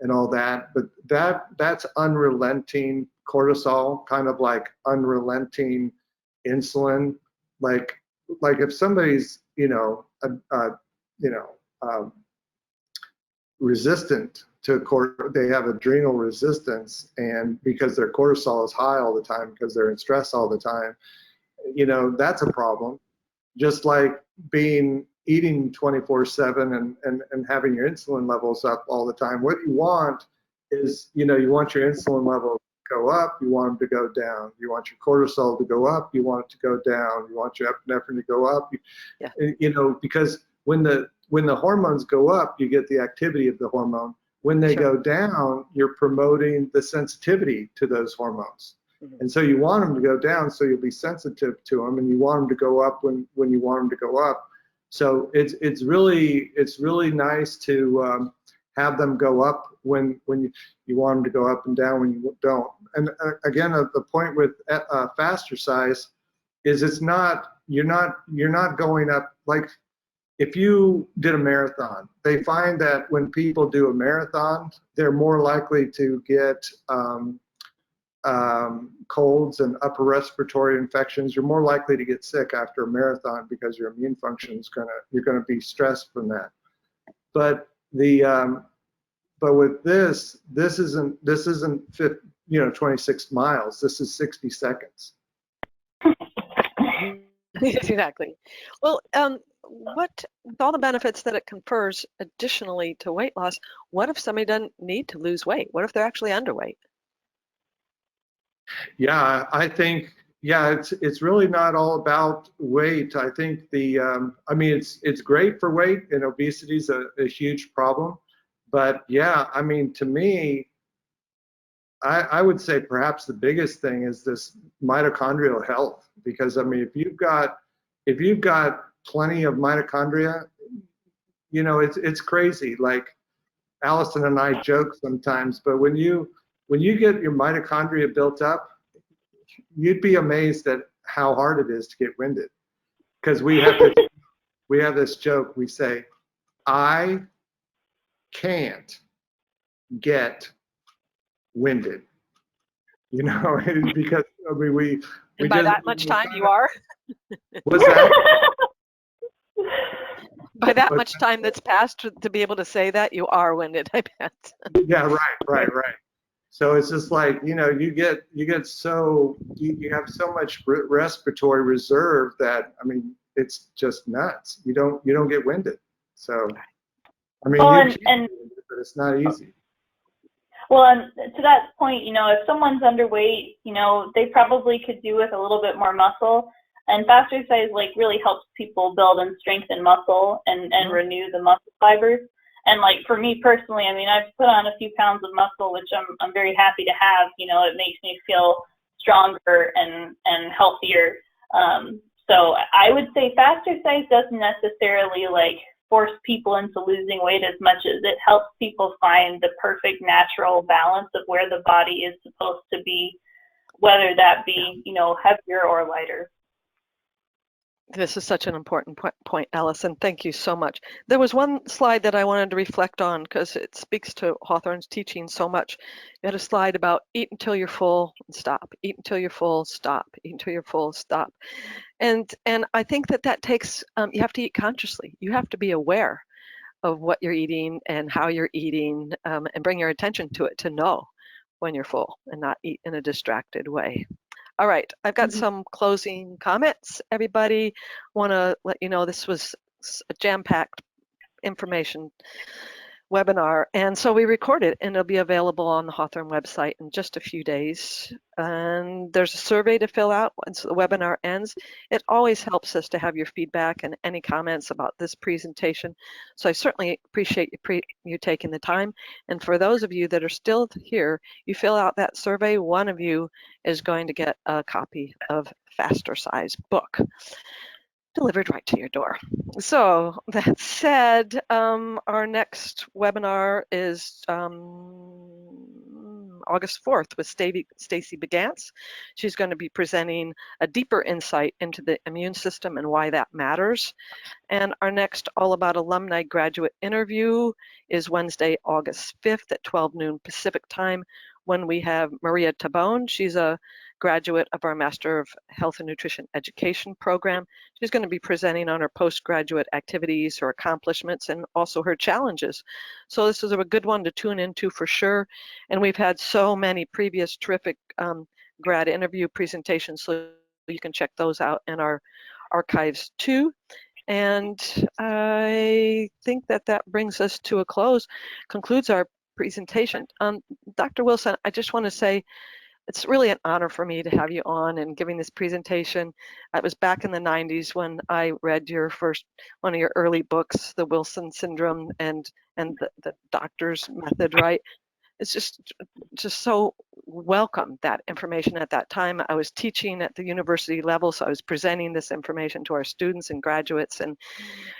and all that, but that's unrelenting cortisol, kind of like unrelenting insulin. Like if somebody's resistant to they have adrenal resistance, and because their cortisol is high all the time because they're in stress all the time, that's a problem. Just like eating 24/7 and having your insulin levels up all the time. What you want is, you want your insulin level to go up, you want them to go down. You want your cortisol to go up, you want it to go down. You want your epinephrine to go up. Because when the hormones go up, you get the activity of the hormone. When they go down, you're promoting the sensitivity to those hormones. And so you want them to go down so you'll be sensitive to them, and you want them to go up when you want them to go up. So it's really nice to have them go up when you want them to go up, and down when you don't. And again, the point with Fastercise is you're not going up. Like if you did a marathon, they find that when people do a marathon, they're more likely to get colds and upper respiratory infections. You're more likely to get sick after a marathon because your immune function is you're gonna be stressed from that. But with this isn't 26 miles. This is 60 seconds. Exactly. Well, with all the benefits that it confers additionally to weight loss, what if somebody doesn't need to lose weight? What if they're actually underweight? Yeah, I think, it's really not all about weight. I think it's great for weight, and obesity is a huge problem. But yeah, to me, I would say perhaps the biggest thing is this mitochondrial health, because if you've got plenty of mitochondria, it's crazy. Like Allison and I joke sometimes, but when you get your mitochondria built up, you'd be amazed at how hard it is to get winded. Because we have this joke. We say, I can't get winded. Because we And by that much time you are? What's that? By that much time that's passed to be able to say that, you are winded, I bet. Yeah, right. So it's just like, you have so much respiratory reserve that, it's just nuts. You don't get winded. So, but it's not easy. Well, and to that point, if someone's underweight, they probably could do with a little bit more muscle. And Fastercise really helps people build and strengthen muscle and renew the muscle fibers. And for me personally, I've put on a few pounds of muscle, which I'm very happy to have. It makes me feel stronger and healthier. So I would say Fastercise doesn't necessarily force people into losing weight as much as it helps people find the perfect natural balance of where the body is supposed to be, whether that be, heavier or lighter. This is such an important point, Allison. Thank you so much. There was one slide that I wanted to reflect on because it speaks to Hawthorn's teaching so much. You had a slide about eat until you're full and stop. Eat until you're full, stop. Eat until you're full, stop. And I think that takes, you have to eat consciously. You have to be aware of what you're eating and how you're eating, and bring your attention to it to know when you're full and not eat in a distracted way. All right, I've got some closing comments. Everybody, want to let you know this was a jam-packed information webinar, and so we record it, and it'll be available on the Hawthorn website in just a few days. And there's a survey to fill out once the webinar ends. It always helps us to have your feedback and any comments about this presentation. So I certainly appreciate you taking the time. And for those of you that are still here, you fill out that survey, one of you is going to get a copy of Fastercise book delivered right to your door. So that said, our next webinar is August 4th with Stacy Begantz. She's going to be presenting a deeper insight into the immune system and why that matters. And our next All About Alumni graduate interview is Wednesday, August 5th at 12 noon Pacific time, when we have Maria Tabone. She's a graduate of our Master of Health and Nutrition Education program. She's going to be presenting on her postgraduate activities, her accomplishments, and also her challenges. So this is a good one to tune into for sure. And we've had so many previous terrific grad interview presentations, so you can check those out in our archives too. And I think that brings us to a close, concludes our presentation. Dr. Wilson, I just want to say it's really an honor for me to have you on and giving this presentation. It was back in the 90s when I read one of your early books, The Wilson Syndrome and the doctor's method, right? It's just so welcome, that information at that time. I was teaching at the university level, so I was presenting this information to our students and graduates and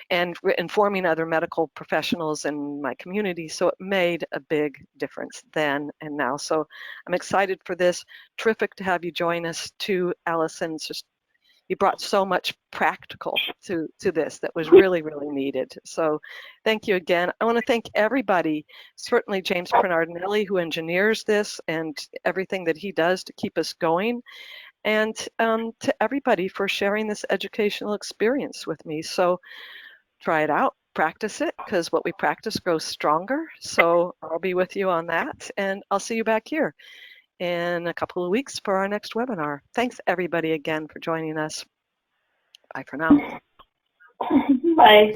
informing other medical professionals in my community. So it made a big difference then and now. So I'm excited for this. Terrific to have you join us too, Allison. It's just, you brought so much practical to this that was really, really needed. So thank you again. I want to thank everybody, certainly James Pernardinelli, who engineers this and everything that he does to keep us going, and to everybody for sharing this educational experience with me. So try it out, practice it, because what we practice grows stronger. So I'll be with you on that, and I'll see you back here in a couple of weeks for our next webinar. Thanks everybody again for joining us. Bye for now. Bye.